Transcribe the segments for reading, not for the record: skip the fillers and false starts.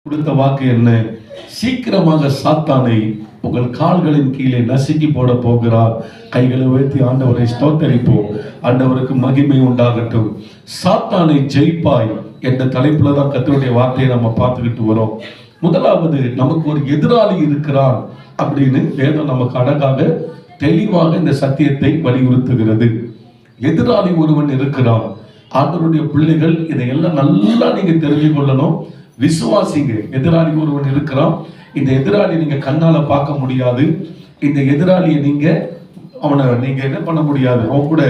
கொடுத்த வாக்கு என்ன? சீக்கிரமாக சாத்தானை உங்கள் கால்களின் கீழே நசுக்கி போட போகிறார். கைகளை உயர்த்தி ஆண்டவரை ஸ்தோத்தரிப்போம். ஆண்டவருக்கு மகிமை உண்டாகட்டும். சாத்தானை ஜெயிப்பாய் என்ற தலைப்புல தான் கர்த்தருடைய வார்த்தையை நம்ம பார்த்துக்கிட்டு வரோம். முதலாவது, நமக்கு ஒரு எதிராளி இருக்கிறான் அப்படின்னு வேதம் நமக்கு அழகாக தெளிவாக இந்த சத்தியத்தை வலியுறுத்துகிறது. எதிராளி ஒருவன் இருக்கிறான். ஆண்டவருடைய பிள்ளைகள் இதையெல்லாம் நல்லா நீங்க தெரிஞ்சு கொள்ளணும். விசுவாசிங்க, எதிராளி ஒருவன் இருக்கிறான். இந்த எதிராளி நீங்க கண்ணால பார்க்க முடியாது. இந்த எதிராளியை அவனை நீங்க என்ன பண்ண முடியாது. அவன் கூட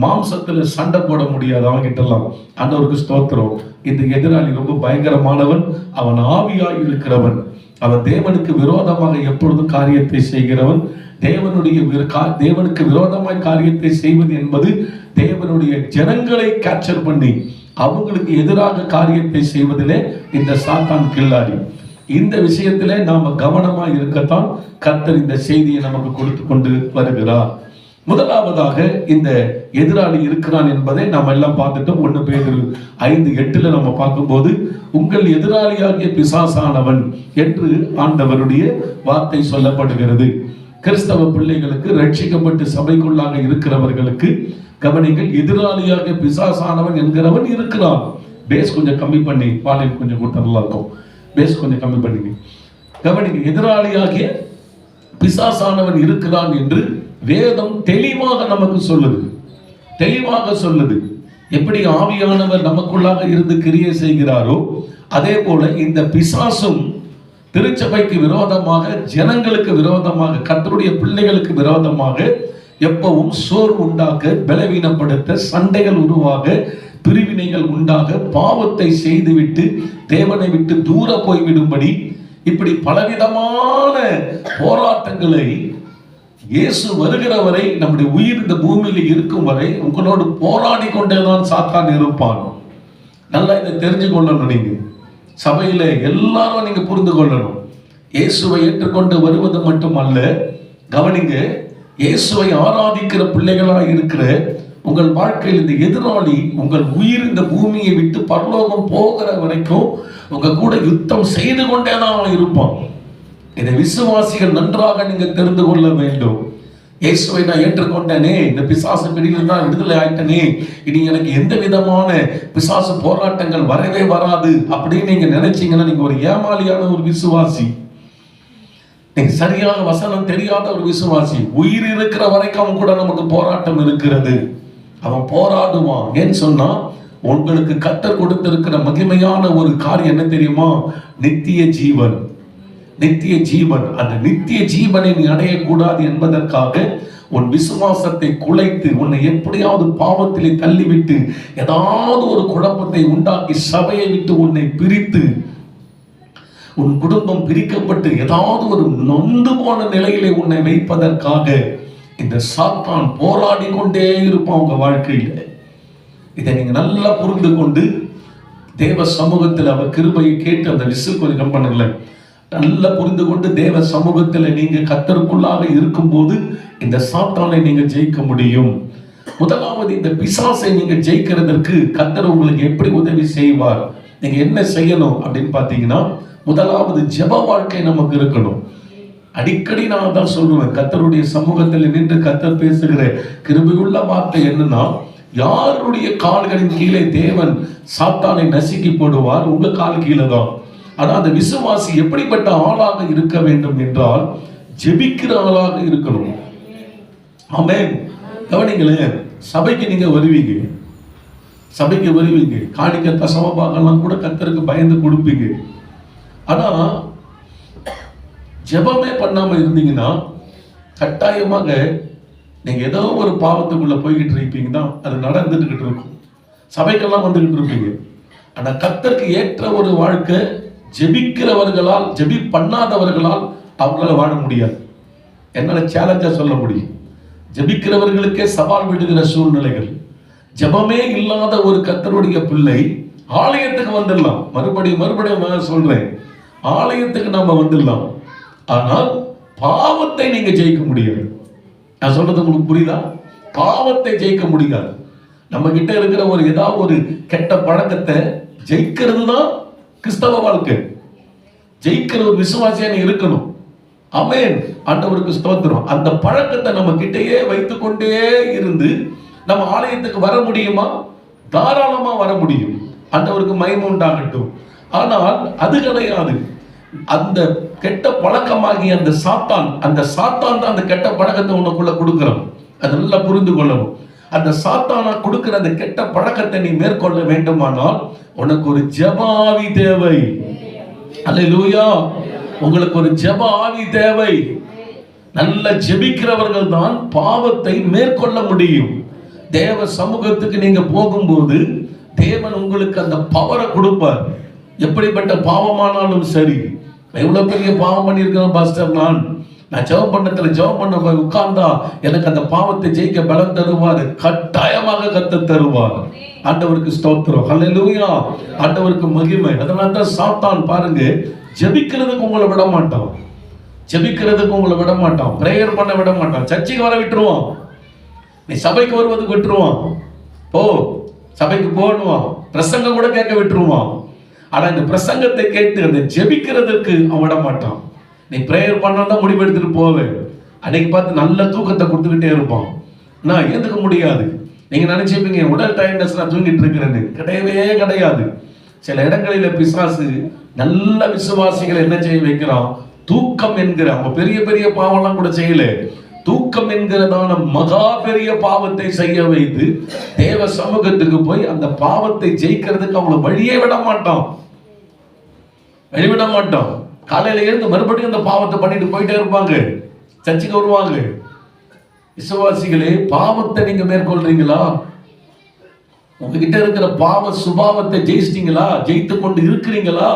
மாம்சத்துல சண்டை போட முடியாது. அவன் கிட்டலாம். ஆண்டவருக்கு ஸ்தோத்திரம். இந்த எதிராளி ரொம்ப பயங்கரமானவன். அவன் ஆவியாய் இருக்கிறவன். அவன் தேவனுக்கு விரோதமாக எப்பொழுதும் காரியத்தை செய்கிறவன். தேவனுக்கு விரோதமாய் காரியத்தை செய்வது என்பது தேவனுடைய ஜனங்களை கேப்சர் பண்ணி அவங்களுக்கு எதிராக காரியத்தை செய்வதிலே இந்த சாத்தான் கில்லாடி. இந்த விஷயத்திலே நாம கவனமா இருக்கத்தான் கர்த்தர் இந்த செய்தியை நமக்கு கொடுத்து கொண்டு வருகிறார். முதலாவதாக இந்த எதிராளி இருக்கிறான் என்பதை நாம் எல்லாம் பார்த்துட்டோம். 1 பேதுரு 5:8 நம்ம பார்க்கும்போது, உங்கள் எதிராளியாகிய பிசாசானவன் என்று ஆண்டவருடைய வார்த்தை சொல்லப்படுகிறது. கிறிஸ்தவ பிள்ளைகளுக்கு, ரட்சிக்கப்பட்டு சபைக்குள்ளாக இருக்கிறவர்களுக்கு கவனிங்கள், எதிராளியாக பிசாசானவன் என்கிறவன் இருக்கிறான். பேஸ் கொஞ்சம் கம்மி பண்ணி பாலியல் கொஞ்சம் கொடுத்தா நல்லா இருக்கும். பேஸ் கொஞ்சம் கம்மி பண்ணி கவனிங்க. எதிராளியாகிய பிசாசானவன் இருக்கிறான் என்று வேதம் தெளிவாக நமக்கு சொல்லுது. எப்படி ஆவியானவர் நமக்குள்ளாக இருந்து கிரியை செய்கிறாரோ அதே போல இந்த பிசாசும் திருச்சபைக்கு விரோதமாக, ஜனங்களுக்கு விரோதமாக, கர்த்தருடைய பிள்ளைகளுக்கு விரோதமாக எப்பவும் சோர்வு உண்டாக்க, பலவீனப்படுத்த, சண்டைகள் உருவாக, பிரிவினைகள் உண்டாக, பாவத்தை செய்துவிட்டு தேவனை விட்டு தூர போய்விடும்படி இப்படி பலவிதமான போராட்டங்களை இயேசு வருகிற வரை, நம்முடைய உயிர் இந்த பூமியில் இருக்கும் வரை உங்களோடு போராடி கொண்டேதான் சாத்தான் இருப்பான். நல்லா இதை தெரிஞ்சு கொள்ளணும். நீங்க சபையில எல்லாரும் நீங்க புரிந்து கொள்ளணும். இயேசுவை ஏற்றுக்கொண்டு வருவது மட்டுமல்ல, கவனிங்க, இயேசுவை ஆராதிக்கிற பிள்ளைகளாக இருக்கிற உங்கள் வாழ்க்கையில் இந்த எதிராளி உங்கள் உயிர் இந்த பூமியை விட்டு பரலோகம் போகிற வரைக்கும் உங்க கூட யுத்தம் செய்து கொண்டேதான் இருப்பான். இதை விசுவாசிகள் நன்றாக நீங்க தெரிந்து கொள்ள வேண்டும். இயேசுவை நான் ஏற்றுக்கொண்டேனே, இந்த பிசாசு பிடியிலிருந்து தான் விடுதலை ஆயிட்டனே, இனி எனக்கு எந்த விதமான பிசாசு போராட்டங்கள் வரவே வராது அப்படின்னு நீங்க நினைச்சீங்கன்னா நீங்க ஒரு ஏமாளியான ஒரு விசுவாசி. நீங்க சரியாக வசனம் தெரியாத ஒரு விசுவாசி. உயிர் இருக்கிற வரைக்கும் அவன் கூட நமக்கு போராட்டம் இருக்கிறது. அவன் போராடுவான். ஏன்னு சொன்னா, உங்களுக்கு கர்த்தர் கொடுத்திருக்கிற மகிமையான ஒரு காரியம் என்ன தெரியுமா? நித்திய ஜீவன். அந்த நித்திய ஜீவனை நீ அடையக்கூடாது என்பதற்காக உன் விசுவாசத்தை குலைத்து, உன்னை எப்படியாவது பாவத்திலே தள்ளிவிட்டு, ஏதாவது ஒரு குழப்பத்தை உண்டாக்கி, சபையை விட்டு உன்னை பிரித்து, உன் குடும்பம் பிரிக்கப்பட்டு ஏதாவது ஒரு நொந்து போன நிலையிலே உன்னை வைப்பதற்காக இந்த சாத்தான் போராடி கொண்டே இருப்பான் உங்க வாழ்க்கையில. இதை நீங்க நல்லா புரிந்து கொண்டு தேவ சமூகத்தில் அவர் கிருபையை கேட்டு, அந்த விசில் கொஞ்சம் பண்ணுங்கள, நல்லா புரிந்து கொண்டு தேவ சமூகத்தில் நீங்க கர்த்தருக்குள்ளாக இருக்கும் போது இந்த சாத்தானை நீங்க ஜெயிக்க முடியும். முதலாவது, இந்த பிசாசை நீங்க ஜெயிக்கிறதற்கு கர்த்தர் உங்களுக்கு எப்படி உதவி செய்வார்? நீங்க என்ன செய்யணும் அப்படின்னு பாத்தீங்கன்னா, முதலாவது ஜெப வாழ்க்கை நமக்கு இருக்கணும். அடிக்கடி நான் தான் சொல்லுவேன், கர்த்தருடைய சமூகத்தில் நின்று கர்த்தர் பேசுகிற கிருபையுள்ள வார்த்தை என்னன்னா, யாருடைய கால்களின் கீழே தேவன் சாத்தானை நசுக்கி போடுவார்? உங்க கால் கீழே தான். ஆனா அந்த விசுவாசி எப்படிப்பட்ட ஆளாக இருக்க வேண்டும் என்றால், ஜெபிக்கிற ஆளாக இருக்கணும். ஆமென். கவனிங்களேன், சபைக்கு நீங்க வருவீங்க, காணிக்க தசம பாகம்லாம் கூட கர்த்தருக்கு பயந்து கொடுப்பீங்க. ஆனா ஜெபமே பண்ணாம இருந்தீங்கன்னா கட்டாயமாக நீங்க ஏதோ ஒரு பாவத்துக்குள்ள போய்கிட்டு இருப்பீங்க தான். அது நடந்துட்டு இருக்கும். சபைக்கெல்லாம் வந்துகிட்டு இருப்பீங்க. ஆனா கர்த்தருக்கு ஏற்ற ஒரு வாழ்க்கை ஜெபிக்கிறவர்களால், ஜெபி பண்ணாதவர்களால் அவங்களால வாழ முடியாது. என்னால சேலஞ்சா சொல்ல முடியும். ஜெபிக்கிறவர்களுக்கே சவால் விடுகிற சூழ்நிலைகள். ஜெபமே இல்லாத ஒரு கர்த்தருடைய பிள்ளை ஆலயத்துக்கு வந்துடலாம். மறுபடியும் நான் சொல்றேன், ஆலயத்துக்கு நாம வந்துடலாம். ஆனால் பாவத்தை நீங்க ஜெயிக்க முடியாது. நான் சொல்றது உங்களுக்கு புரியுதா? பாவத்தை ஜெயிக்க முடியாது. நம்ம கிட்ட இருக்கிற ஏதாவது ஒரு கெட்ட பழக்கத்தை ஜெயிக்கிறது தான் கிறிஸ்தவ வாழ்க்கை. ஜெயிக்கிற ஒரு விசுவாசியா நீ இருக்கணும். ஆமென். ஆண்டவருக்கு ஸ்தோத்திரம். அந்த பழக்கத்தை நம்ம கிட்டேயே வைத்துக் கொண்டே இருந்து நம்ம ஆலயத்துக்கு வர முடியுமா? தாராளமா வர முடியும். ஆண்டவருக்கு மகிமை உண்டாகட்டும். ஆனால் அது கிடையாது. அந்த கெட்ட பழக்கமாகிய அந்த சாத்தான் தான் அந்த கெட்ட பழக்கத்தை உனக்குள்ள கொடுக்கிறான். அதை நல்லா புரிந்து கொள்ளணும். அந்த சாத்தானா கொடுக்கிற அந்த கெட்ட பழக்கத்தை நீ மேற்கொள்ள வேண்டுமானால் உனக்கு ஒரு ஜெப ஆவி தேவை. அல்லேலூயா. உங்களுக்கு ஒரு ஜெப ஆவி தேவை. நல்ல ஜெபிக்கிறவர்கள் தான் பாவத்தை மேற்கொள்ள முடியும். தேவ சமூகத்துக்கு நீங்க போகும்போது தேவன் உங்களுக்கு அந்த பவரை கொடுப்பார். எப்படிப்பட்ட பாவமானாலும் சரி. எவ்வளவு பெரிய பாவம் பண்ணியிருக்கிறேன் பாஸ்டர், நான் ஜெபம் பண்ண போய் உட்கார்ந்தா எனக்கு அந்த பாவத்தை ஜெயிக்க பலம் தருவார். கட்டாயமாக கத்த தருவார். ஆண்டவருக்கு ஸ்தோத்திரம். ஹல்லேலூயா. ஆண்டவருக்கு மகிமை. அதனால தான் சாத்தான் பாருங்க, ஜெபிக்கிறதுக்கு உங்களை விட மாட்டான். பிரேயர் பண்ண விட மாட்டான். சர்ச்சைக்கு வர விட்டுருவான். நீ சபைக்கு வருவதுக்கு விட்டுருவான். சபைக்கு போடுவான். பிரசங்கம் கூட கேட்க விட்டுருவான். ஆனா இந்த பிரசங்கத்தை கேட்டு அந்த ஜெபிக்கிறதுக்கு அவன் விட மாட்டான். நீ பிரேயர் பண்ணதான் முடிவெடுத்துட்டு போவேன். அன்னைக்கு பார்த்து நல்ல தூக்கத்தை கொடுத்துக்கிட்டே இருப்பான். நான் ஏந்துக்க முடியாது. நீங்க நினைச்சிருப்பீங்க உடல் டயர்ட்னஸ் நான் தூங்கிட்டு இருக்கிறேன்னு. கிடையவே கிடையாது. சில இடங்களில பிசாசு நல்ல விசுவாசிகள் என்ன செய்ய வைக்கிறான்? தூக்கம் என்கிற, அவங்க பெரிய பெரிய பாவம்லாம் கூட செய்யல, தூக்கம் என்கிறதான மகா பெரிய பாவத்தை செய்ய வைத்து தேவ சமூகத்துக்கு போய் அந்த பாவத்தை ஜெயிக்கிறதுக்கு அவங்களை வழியே விட மாட்டான். காலையில இருந்து மறுபடியும் அந்த பாவத்தை பண்ணிட்டு போயிட்டே இருப்பாங்க. சர்ச்சைக்கு வருவாங்க. விசுவாசிகளே, பாவத்தை நீங்க மேற்கொள்றீங்களா? உங்ககிட்ட இருக்கிற பாவ சுபாவத்தை ஜெயிச்சிட்டீங்களா? ஜெயித்து கொண்டு இருக்கிறீங்களா?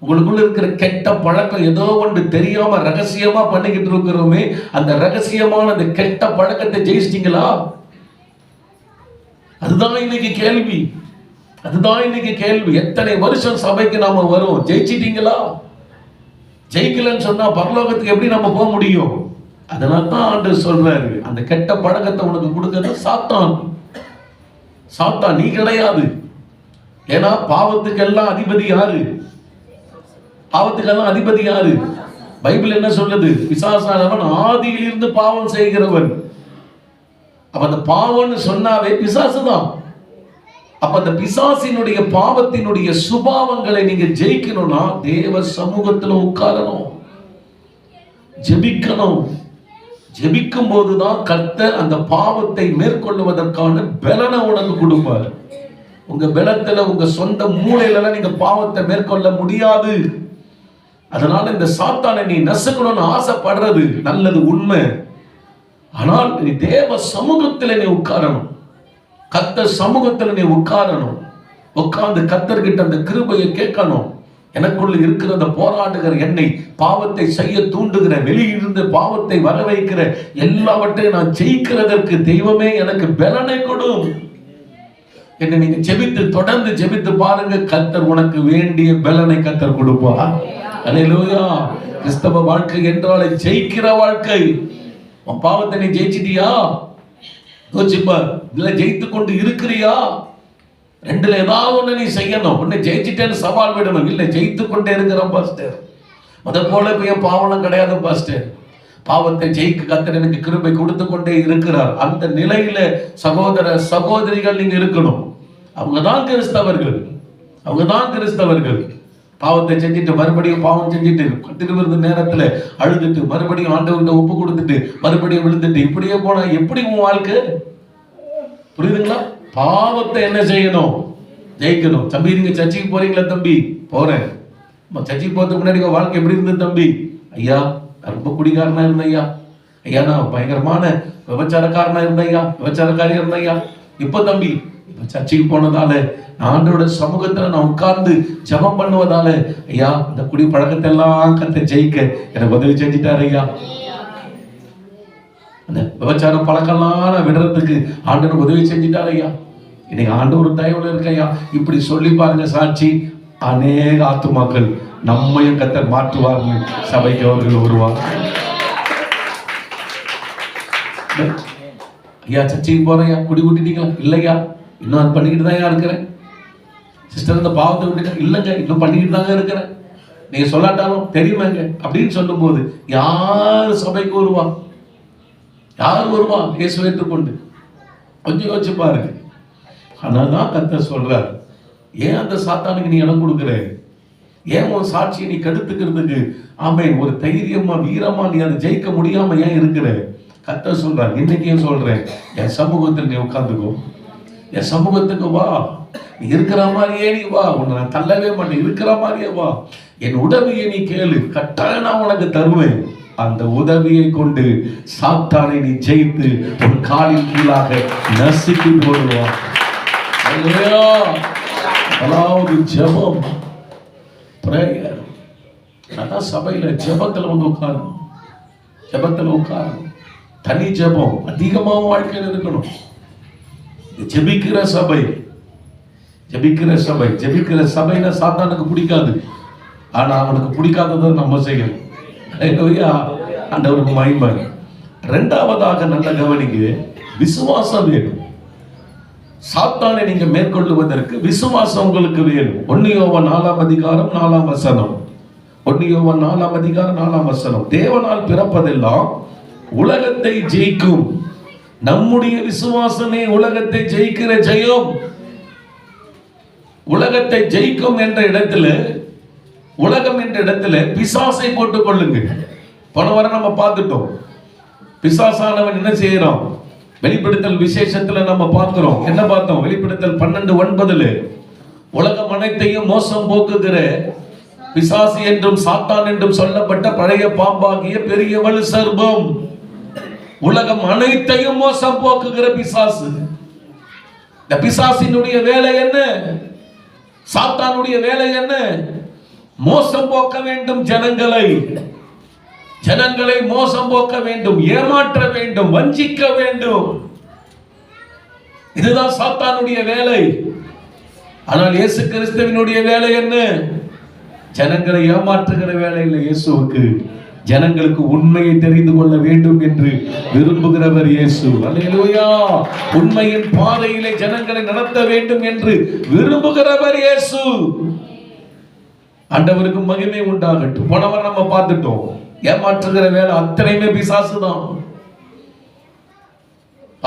உங்களுக்குள்ள இருக்கிற கெட்ட பழக்கம் ஏதோ ஒன்று தெரியாம ரகசியமா பண்ணிக்கிட்டு இருக்கிறோமே, அந்த ரகசியமான அந்த கெட்ட பழக்கத்தை ஜெயிச்சிட்டீங்களா? அதுதான் இன்னைக்கு கேள்வி. எத்தனை வருஷம் சபைக்கு நாம வரும், ஜெயிச்சிட்டீங்களா? ஜெயிக்கலன்னு சொன்னா பரலோகத்துக்கு எப்படி நம்ம போக முடியும்? அதனால தான் ஆண்டவர் சொல்றாரு, அந்த கெட்ட பழக்கத்தை உனக்கு கொடுக்கிறது சாத்தான், நீ கிடையாது. ஏன்னா பாவத்துக்கெல்லாம் அதிபதி யாரு? பைபிள் என்ன சொல்லுது? பிசாசானவன் ஆதியிலிருந்து பாவம் செய்கிறவன். அப்ப அந்த பாவம்னு சொன்னாவே பிசாசுதான். அப்ப அந்த பிசாசினுடைய பாவத்தினுடைய சுபாவங்களை நீங்க ஜெயிக்கணும்னா தேவ சமூகத்துல உட்காரணும், ஜெபிக்கணும். ஜெபிக்கும் போதுதான் கர்த்தர் அந்த பாவத்தை மேற்கொள்வதற்கான பலனை உனக்கு கொடுப்பார். உங்க பலத்துல, உங்க சொந்த மூளையில நீங்க பாவத்தை மேற்கொள்ள முடியாது. அதனால இந்த சாத்தானை நீ நசுக்கணும்னு ஆசைப்படுறது நல்லது, உண்மை. ஆனால் நீ தேவ சமூகத்துல நீ உட்காரணும், கர்த்தர் சமூகத்துல நீ உட்காரணும். உட்கார்ந்து கர்த்தர்கிட்ட அந்த கிருபையை கேட்கணும். எனக்குள்ள இருக்கிற அந்த போராடுகிற என்னை பாவத்தை செய்ய தூண்டுகிற, வெளியிலிருந்து பாவத்தை வர வைக்கிற எல்லாவற்றையும் நான் ஜெயிக்கிறதற்கு தெய்வமே எனக்கு பலனை கொடும். என்ன நீங்க ஜெபித்து, தொடர்ந்து ஜெபித்து பாருங்க, கர்த்தர் உனக்கு வேண்டிய பலனை கர்த்தர் கொடுப்பார். அல்லேலூயா. கிறிஸ்தவ வாழ்க்கை என்றாலே ஜெயிக்கிற வாழ்க்கை. உன் பாவத்தை நீ ஜெயிச்சிட்டியா? யோசிப்பார். இல்ல ஜெயித்து கொண்டு இருக்கிறியா? ரெண்டுல ஏதாவது ஒண்ணு நீ செய்யணும். ஒண்ணு ஜெயிச்சிட்டேன்னு சவால் விடணும். இல்ல ஜெயித்து கொண்டே இருக்கிறோம் பாஸ்டர், அத போல போய் பாவம் கிடையாது பாஸ்டர். பாவத்தை ஜெயிக்க கர்த்தர் எனக்கு கிருபை கொடுத்து கொண்டே இருக்கிறார். அந்த நிலையில சகோதர சகோதரிகள் நீங்க இருக்கணும். அவங்கதான் கிறிஸ்தவர்கள். பாவத்தை செஞ்சுட்டு மறுபடியும் பாவம் செஞ்சுட்டு திருவிருந்த நேரத்துல அழுதுட்டு மறுபடியும் ஆண்டவர்கிட்ட ஒப்பு கொடுத்துட்டு மறுபடியும் விழுந்துட்டு இப்படியே போனா எப்படி உன் வாழ்க்கை? புரியுதுங்களா? பாவத்தை என்ன செய்யணும்? ஜெயிக்கணும். தம்பி, நீங்க சர்ச்சைக்கு போறீங்களா? தம்பி, போறேன். சர்ச்சைக்கு போறதுக்கு முன்னாடி வாழ்க்கை எப்படி இருந்தது தம்பி? ஐயா, ரொம்ப குடிகாரனா இருந்தேன் ஐயா, நான் பயங்கரமான விபச்சாரக்காரனா இருந்தேன் விபச்சாரக்காரியா இருந்தேன். இப்ப தம்பி, இப்ப சர்ச்சைக்கு போனதால, ஆண்டோட சமூகத்துல நான் உட்கார்ந்து ஜெபம் பண்ணுவதால ஐயா, இந்த குடி பழக்கத்தை எல்லாம் கர்த்தர் ஜெயிக்க எனக்கு உதவி செஞ்சிட்டாரு ஐயா. அந்த விபச்சார பழக்கம்லாம் நான் விடுறதுக்கு ஆண்டவர் உதவி செஞ்சிட்டாரு ஐயா. இன்னைக்கு ஆண்டவர் தயவுல இருக்க ஐயா. இப்படி சொல்லி பாருங்க சாட்சி, அநேக ஆத்துமாக்கள் நம்மையும் கர்த்தர் மாற்றுவார்கள், சபைக்கு அவர்கள் வருவாங்க. ஐயா சர்ச்சைக்கு போறையா, குடி விட்டுட்டீங்களா? இல்லையா, இன்னும் அது பண்ணிக்கிட்டு தான் இருக்கிறேன். சிஸ்டர், இந்த பாவத்தை விட்டுட்டேன். இல்லைங்க, இன்னும் பண்ணிக்கிட்டு தாங்க இருக்கிறேன். நீங்க சொல்லாட்டாலும் தெரியுமாங்க அப்படின்னு சொல்லும் போது யார் சபைக்கு வருவா? யார் வருவா இயேசுவை ஏற்றுக்கொண்டு? கொஞ்சம் யோசிச்சு பாருங்க. ஆனாதான் கர்த்தர் சொல்றார், ஏன் அந்த சாத்தானுக்கு நீ இடம் கொடுக்குற? ஏன் உன் சாட்சியை நீ கெடுத்துக்கிறதுக்கு ஆமென் ஒரு தைரியமா வீரமா நீ அதை ஜெயிக்க முடியாம ஏன் இருக்கிற? கர்த்தர் சொல்றார், இன்னைக்கே சொல்றேன், என் சமூகத்தில் நீ உட்கார்ந்துக்கோ, என் சமூகத்துக்கு வா, நீ இருக்கிற மாதிரியே நீ வா, உன்னை நான் தள்ளவே மாட்டேன், இருக்கிற மாதிரியே வா, என் உதவியை நீ கேளு, கட்டாயம் நான் உனக்கு தருவேன். அந்த உதவியை கொண்டு சாத்தானை நீ ஜெயித்து ஒரு காலின் கீழாக நசுக்கி போடுவான். அதாவது ஜெபம், பிரேயர். அதான் சபையில ஜெபத்துல வந்து உட்காரணும், ஜெபத்துல உட்காரணும். தனி ஜெபம் அதிகமாக வாழ்க்கையில் இருக்கணும். ஜெபிக்கிற சபை, ஜெபிக்கிற சபை, ஜெபிக்கிற சபைனா சாத்தானுக்கு பிடிக்காது. ஆனா அவனுக்கு பிடிக்காததை நம்ம செய்யணும். ஆண்டவருக்கு மகிமை. இரண்டாவதாக நல்ல கவனிங்க, விசுவாசம் வேணும். சாத்தானை நீங்க மேற்கொள்ளுவதற்கு விசுவாசம் உங்களுக்கு வேணும். 1 யோவான் 4 அதிகாரம் 4 வசனம். 1 யோவான் 4 அதிகாரம் 4 வசனம். தேவனால் பிறப்பதெல்லாம் உலகத்தை ஜெயிக்கும், நம்முடைய விசுவாசமே உலகத்தை ஜெயிக்கிற ஜெயம். உலகத்தை ஜெயிக்கும் என்ற இடத்துல, உலகம் என்ற இடத்துல பிசாசை போட்டுக் கொள்ளுங்க. போன வாரம் நம்ம பார்த்துட்டோம், பிசாசானவன் என்ன செய்யறான்? வெளிப்படுத்தல் விசேஷத்துல நம்ம பார்க்கிறோம். என்ன பார்த்தோம்? வெளிப்படுத்தல் 12:9 உலகம் அனைத்தையும் மோசம் போக்குகிற பிசாசு என்றும் சாத்தான் என்றும் சொல்லப்பட்ட பழைய பாம்பாகிய பெரிய வலு சர்ப்பம். உலகம் அனைத்தையும் மோசம் போக்குகிற பிசாசு. இந்த பிசாசினுடைய வேலை என்ன? சாத்தானுடைய வேலை என்ன? மோசம் போக்க வேண்டும் ஜனங்களை, ஜனங்களை மோசம் போக்க வேண்டும், ஏமாற்ற வேண்டும், வஞ்சிக்க வேண்டும். இதுதான் சாத்தானுடைய வேலை. ஆனால் இயேசு கிறிஸ்துவினுடைய வேலை என்ன? ஜனங்களை ஏமாற்றுகிற வேலை இல்லை இயேசுவுக்கு. ஜனங்களுக்கு உண்மையை தெரிந்து கொள்ள வேண்டும் என்று விரும்புகிறவர் இயேசு. அல்லேலூயா. உண்மையின் பாதையிலே ஜனங்களை நடத்த வேண்டும் என்று விரும்புகிறவர் இயேசு. ஆண்டவருக்கு மகிமை உண்டாகட்டும். போனவர் நம்ம பார்த்துட்டோம், ஏமாற்றுகிற வேலை அத்தனையுமே பிசாசு தான்.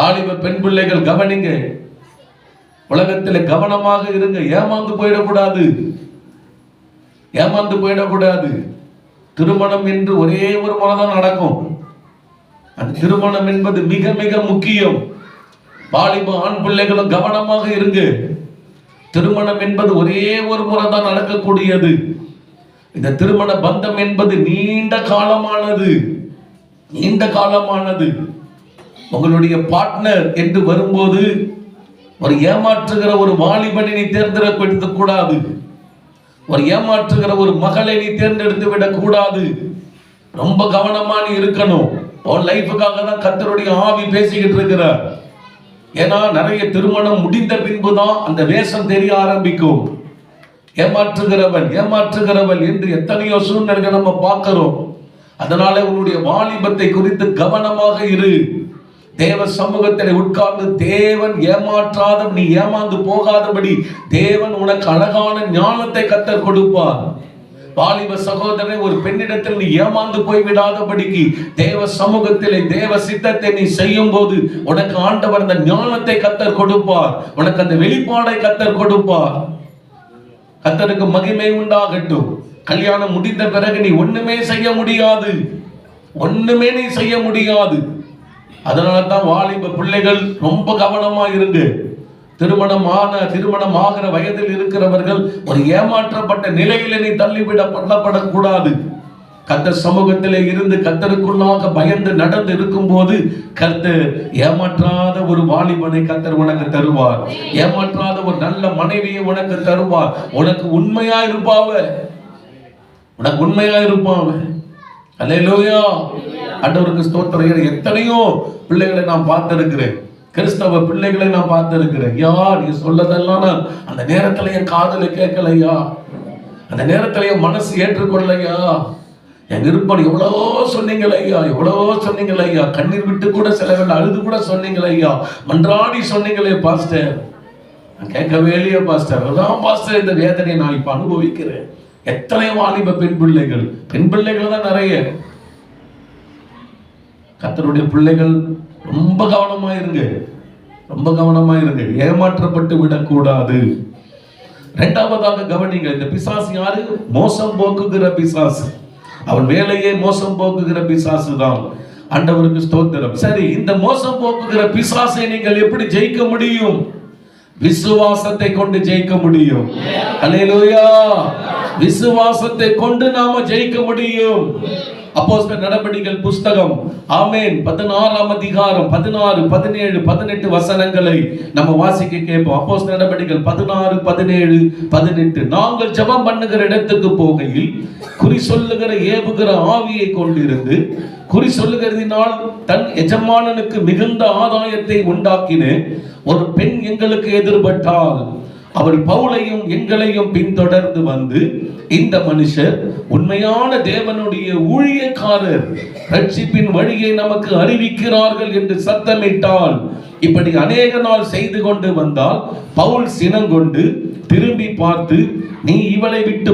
ஆலிப பெண் பிள்ளைகள் கவனிங்க, உலகத்தில் கவனமாக இருங்க, ஏமாந்து போயிடக்கூடாது, ஏமாந்து போயிடக்கூடாது. திருமணம் என்று ஒரே ஒரு முறைதான் நடக்கும். அந்த திருமணம் என்பது மிக மிக முக்கியம். வாலிப ஆண் பிள்ளைகளும் கவனமாக இருங்க. திருமணம் என்பது ஒரே ஒரு முறை தான் நடக்கக்கூடியது. இந்த திருமண பந்தம் என்பது நீண்ட காலமானது, நீண்ட காலமானது. உங்களுடைய பார்ட்னர் என்று வரும்போது ஒரு ஏமாற்றுகிற ஒரு வாலிபனை நீ தேர்ந்தெடுக்க கூடாது. ஒரு ஏமாற்றுகிற ஒரு மகளை நீ தேர்ந்தெடுத்து விடக் கூடாது. ரொம்ப கவனமா நீ இருக்கணும். உன் லைஃபுக்காக தான் கர்த்தருடைய ஆவி பேசிக்கிட்டு இருக்கிறார். ஏன்னா நிறைய திருமணம் முடிந்த பின்புதான் அந்த வேஷம் தெரிய ஆரம்பிக்கும். ஏமாற்றுகிறவன், ஏமாற்றுகிறவன் என்று எத்தனையோ சூழ்நிலைகள் நம்ம பார்க்கிறோம். அதனால உன்னுடைய வாலிபத்தை குறித்து கவனமாக இரு. தேவ சமூகத்தில் உட்கார்ந்து தேவன் ஏமாற்றாத, நீ ஏமாந்து போகாதபடி தேவன் உனக்கு அழகான ஞானத்தை கர்த்தர் கொடுப்பார். வாலிப சகோதரனை, ஒரு பெண்ணிடத்தில் நீ ஏமாந்து போய் விடாதபடிக்கு தேவ சமூகத்திலே தேவ சித்தத்தை நீ செய்யும் போது உனக்கு ஆண்டவர் அந்த ஞானத்தை கர்த்தர் கொடுப்பார். உனக்கு அந்த வெளிப்பாடை கர்த்தர் கொடுப்பார். கர்த்தருக்கு மகிமை உண்டாகட்டும். கல்யாணம் முடிந்த பிறகு நீ ஒண்ணுமே செய்ய முடியாது, ஒண்ணுமே நீ செய்ய முடியாது. அதனால தான் வாலிப பிள்ளைகள் ரொம்ப கவனமா இருந்து, திருமணம் ஆகிற வயதில் இருக்கிறவர்கள் ஒரு ஏமாற்றப்பட்ட நிலையில நீ தள்ளிவிட பண்ணப்படக்கூடாது. கர்த்தர் சமூகத்திலே இருந்து கர்த்தருக்குள்ளாக பயந்து நடந்து இருக்கும் போது கர்த்தர் ஏமாற்றாத ஒரு வாலிபனை கர்த்தர் உனக்கு தருவார். ஏமாற்றாத ஒரு நல்ல மனைவியை உனக்கு தருவார். உனக்கு உண்மையா இருப்பாவ, உனக்கு உண்மையா இருப்பாவ. அல்லேலூயா. ஆண்டவருக்கு ஸ்தோத்திரம். எத்தனையோ பிள்ளைகளை நான் பார்த்திருக்கிறேன், கிறிஸ்தவ பிள்ளைகளை நான் பார்த்திருக்கிறேன். யார் நீ சொல்லதெல்லாம் அந்த நேரத்துல என் காதுல கேட்கலையா, அந்த நேரத்துல என் மனசு ஏற்றுக்கொள்ளையா, என் விருப்பம் எவ்வளவோ சொன்னீங்களையா, எவ்வளவோ சொன்னீங்களையா, கண்ணீர் விட்டு கூட சிலவர்கள் அழுது கூட சொன்னீங்களையா, மன்றாடி சொன்னீங்களே பாஸ்டர், நான் கேட்கவே இல்லையா பாஸ்டர். அதான் பாஸ்டர் இந்த வேதனையை நான் இப்ப அனுபவிக்கிறேன். எத்தனை வாலிப பெண் பிள்ளைகள் தான் நிறைய. கர்த்தருடைய பிள்ளைகள் ரொம்ப கவனமாயிருங்க, ஏமாற்றப்பட்டு விடக்கூடாது. இரண்டாவதாக கவனிங்க, இந்த பிசாசு யாரு? மோசம் போக்குகிற பிசாசு. அவன் வேலையே மோசம் போக்குகிற பிசாசு தான். ஆண்டவருக்கு ஸ்தோத்திரம். சரி, இந்த மோசம் போக்குகிற பிசாசை நீங்கள் எப்படி ஜெயிக்க முடியும்? விசுவாசத்தை கொண்டு ஜெயிக்க முடியும். அல்லேலூயா. விசுவாசத்தை கொண்டு நாம ஜெயிக்க முடியும். அப்போஸ்தலர் நடபடிகள் புஸ்தகம், ஆமென், 16ஆம் அதிகாரம் 16, 17, 18 வசனங்களை நம்ம வாசிக்க கேட்போம். அப்போஸ்தலர் நடபடிகள் 16, 17, 18. நாங்கள் ஜெபம் பண்ணுகிற இடத்துக்கு போகையில் குறி சொல்லுகிற ஏவுகிற ஆவியை கொண்டிருந்து குறி சொல்லுகிறதினால் தன் எஜமானனுக்கு மிகுந்த ஆதாயத்தை உண்டாக்கின ஒரு பெண் எங்களுக்கு எதிர்பட்டால் அவர் பவுலையும் எங்களையும் பின்தொடர்ந்து வந்து, இந்த மனுஷர் உண்மையான தேவனுடைய ஊழியக்காரர், ரட்சிப்பின் வழியை நமக்கு அறிவிக்கிறார்கள் என்று சத்தமிட்டால், இப்படி அநேக நாள் செய்து கொண்டு வந்தால் பவுல் சினங்கொண்டு திரும்பி பார்த்து, நீ இவளை விட்டு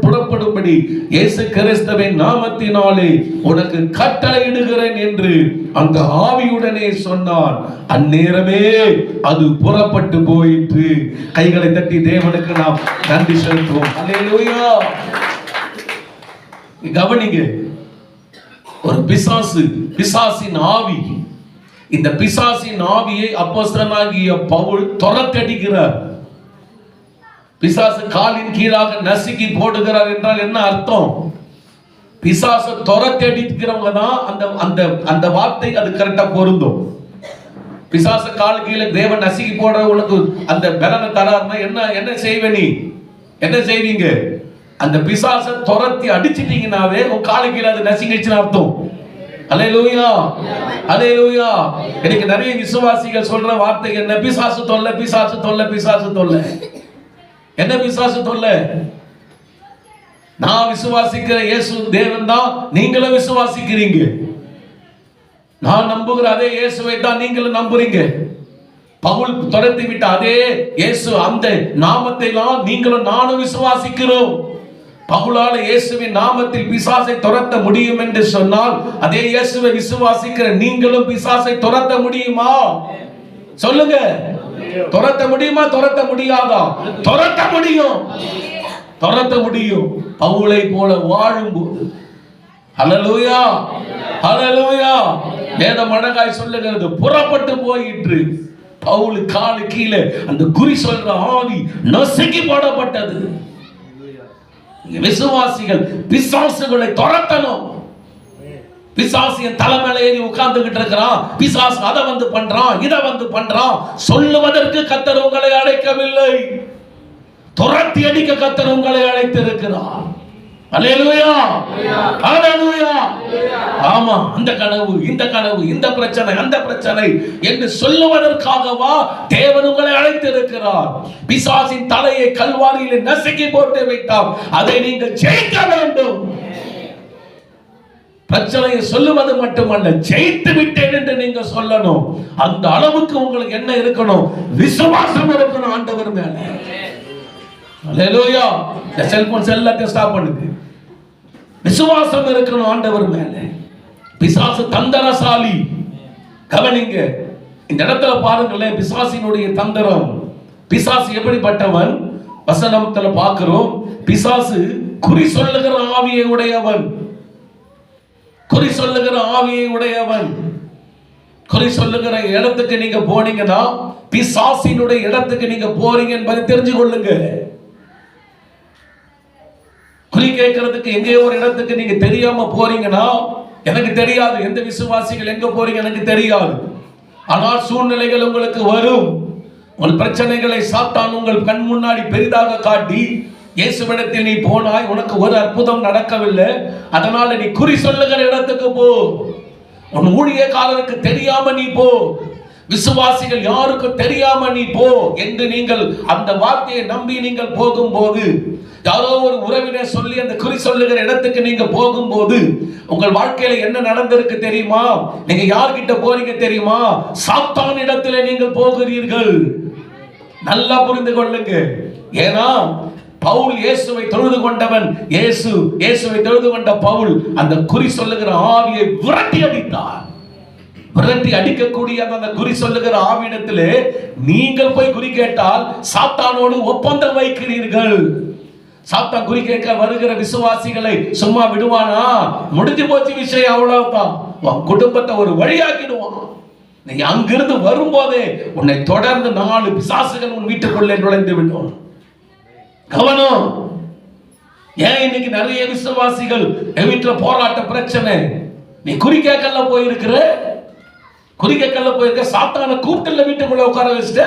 புறப்படும்படி இயேசு கிறிஸ்துவின் நாமத்தினாலே உனக்கு கட்டளையிடுகிறேன் என்று அந்த ஆவியுடனே சொன்னான். அந்நேரமே அது புறப்பட்டு போயிற்று. கைகளை தட்டி தேவனுக்கு நாம் நன்றி செலுத்துவோம். அல்லேலூயா. கவனிங்க, ஒரு பிசாசின் ஆவி. இந்த பிசாசின் ஆவியை அப்போஸ்தலனாகிய பவுல் துரத்தடிக்கிறார். பிசாசு காலின் கீழாக நசுக்கி போடுகிறார் என்றால் என்ன அர்த்தம்? பிசாசு துரத்தடிக்கிறவங்க தான் அந்த வார்த்தை அது கரெக்டா பொருந்தும். பிசாசு கால் கீழே தேவன் நசுக்கி போடுற உனக்கு அந்த பலனை தராருன்னா என்ன செய்வே? நீ என்ன செய்வீங்க? அந்த பிசாசை துரத்தி அடிச்சிட்டீங்கன்னாவே உன் காலு கீழே அது நசுங்கிடுச்சுன்னு அர்த்தம். அல்லேலூயா, அல்லேலூயா. எனக்கு நிறைய விசுவாசிகள் சொல்ற வார்த்தை என்ன? பிசாசு தொல்லை, பிசாசு தொல்லை, பிசாசு தொல்லை. என்ன பிசாசு தொல்லை? நான் விசுவாசிக்கிற இயேசு தேவன் தான் நீங்களும் விசுவாசிக்கிறீங்க. நான் நம்புகிற அதே இயேசுவை தான் நீங்களும் நம்புறீங்க. பவுல் துரத்தி விட்ட அதே இயேசு, அந்த நாமத்தை நீங்களும் நானும் விசுவாசிக்கிறோம். பவுலால இயேசுவின் நாமத்தில் பிசாசை துரத்த முடியும் என்று சொன்னால், அதே இயேசுவை விசுவாசிக்கிற நீங்களும் பிசாசை துரத்த முடியுமா? சொல்லுங்க. துரத்த முடியுமா? துரத்த முடியாதா? துரத்த முடியும், துரத்த முடியும். பவுலை போல வாழும்போது. ஹல்லேலூயா, ஹல்லேலூயா. வேதம் அழகாய் சொல்லுகிறது, புறப்பட்டு போயிற்று. பவுல் காலு கீழே அந்த குறி சொல்ற ஆவி நசுக்கி போடப்பட்டது. விசுவாசிகள் பிசாசுகளை துரத்தணும். பிசாசின் தலைமையில ஏறி உட்கார்ந்துகிட்டு இருக்கிறான். பிசாசு அதை வந்து பண்றான், இதை வந்து பண்றான். சொல்லுவதற்கு கர்த்தர் உங்களை அழைக்கவில்லை. துரத்தி அடிக்க கர்த்தர் உங்களை அழைத்திருக்கிறார். அல்லேலூயா, அல்லேலூயா. ஆமா, அந்த கனவு, இந்த கனவு, இந்த பிரச்சனை, அந்த பிரச்சனை என்று சொல்லுவதற்காகவா தேவன் உங்களை அழைத்திருக்கிறார். பிசாசின் தலையை கல்வாரியில் நசுக்கி போட்டு விட்டார். அதை நீங்கள் ஜெயிக்க வேண்டும். பிரச்சனையை சொல்லுவது மட்டுமல்ல, ஜெயித்து விட்டேன் என்று நீங்க சொல்லணும். அந்த அளவுக்கு உங்களுக்கு என்ன இருக்கணும்? விசுவாசம் இருக்கணும் ஆண்டவர் மேல. அல்லேலூயா. இந்த செல்போன்ஸ் எல்லாத்தையும் ஸ்டாப் பண்ணுங்க. விசுவாசம் இருக்கணும் ஆண்டவர் மேல. பிசாசு தந்திரசாலி. கவனிங்க, இந்த இடத்துல பாருங்களேன் பிசாசினுடைய தந்திரம். பிசாசு எப்படிப்பட்டவன்? வசனத்துல பார்க்கிறோம். பிசாசு குறி சொல்லுகிற ஆவியை உடையவன். குறி சொல்லுகிற ஆவியை உடையவன். குறி சொல்லுகிற இடத்துக்கு நீங்க போனீங்கன்னா, பிசாசினுடைய இடத்துக்கு நீங்க போறீங்க என்பதை தெரிஞ்சு கொள்ளுங்க. குறி கேட்கறதுக்கு எங்கேயோ ஒரு இடத்துக்கு நீங்க தெரியாம போறீங்கன்னா, எனக்கு தெரியாது எந்த விசுவாசிகள் எங்க போறீங்க எனக்கு தெரியாது. ஆனால் சூழ்நிலைகள் உங்களுக்கு வரும். உங்கள் பிரச்சனைகளை சாத்தான் உங்கள் கண் முன்னாடி பெரிதாக காட்டி, இயேசுவிடத்தில் நீ போனாய், உனக்கு ஒரு அற்புதம் நடக்கவில்லை, அதனால நீ குறி சொல்லுகிற இடத்துக்கு போ. உன் ஊழியக்காரருக்கு தெரியாம நீ போ, விசுவாசிகள் யாருக்கும் தெரியாம நீ போ என்று நீங்கள் அந்த வார்த்தையை நம்பி நீங்கள் போகும்போது, யாரோ ஒரு உறவினர் சொல்லி அந்த குறி சொல்லுகிற இடத்துக்கு நீங்க போகும்போது, உங்கள் வாழ்க்கையில என்ன நடந்திருக்கு தெரியுமா? நீங்க யார்கிட்ட போறீங்க தெரியுமா? சாத்தான் இடத்துல நீங்கள் போகிறீர்கள். நல்லா புரிந்து கொள்ளுங்க. ஏன்னா பவுல் இயேசுவை தொழுது கொண்டவன். இயேசுவை தொழுது கொண்ட பவுல் அந்த குறி சொல்லுகிற ஆவியை விரட்டி அடித்தார். விரட்டி அடிக்கக்கூடிய அந்த குறி சொல்லுகிற ஆவியிடத்திலே நீங்கள் போய் குறி கேட்டால் சாத்தானோடு ஒப்பந்தம் வைக்கிறீர்கள். சாத்தான் குறி கேட்க வருகிற விசுவாசிகளை சும்மா விடுவானா? முடிஞ்சு போச்சு விஷயம், அவ்வளவுதான். குடும்பத்தை ஒரு வழியாக்கிடுவான். நீ அங்கிருந்து வரும்போதே உன்னை தொடர்ந்து 4 பிசாசுகள் உன் வீட்டுக்குள்ளே நுழைந்து விடும். கவனம். ஏன் இன்னைக்கு நிறைய விசுவாசிகள் வீட்டுல போராட்ட பிரச்சனை? நீ குறி கேட்கல போயிருக்கிற, சாத்தான கூப்பிட்டு வீட்டுக்குள்ள உட்கார வச்சுட்ட.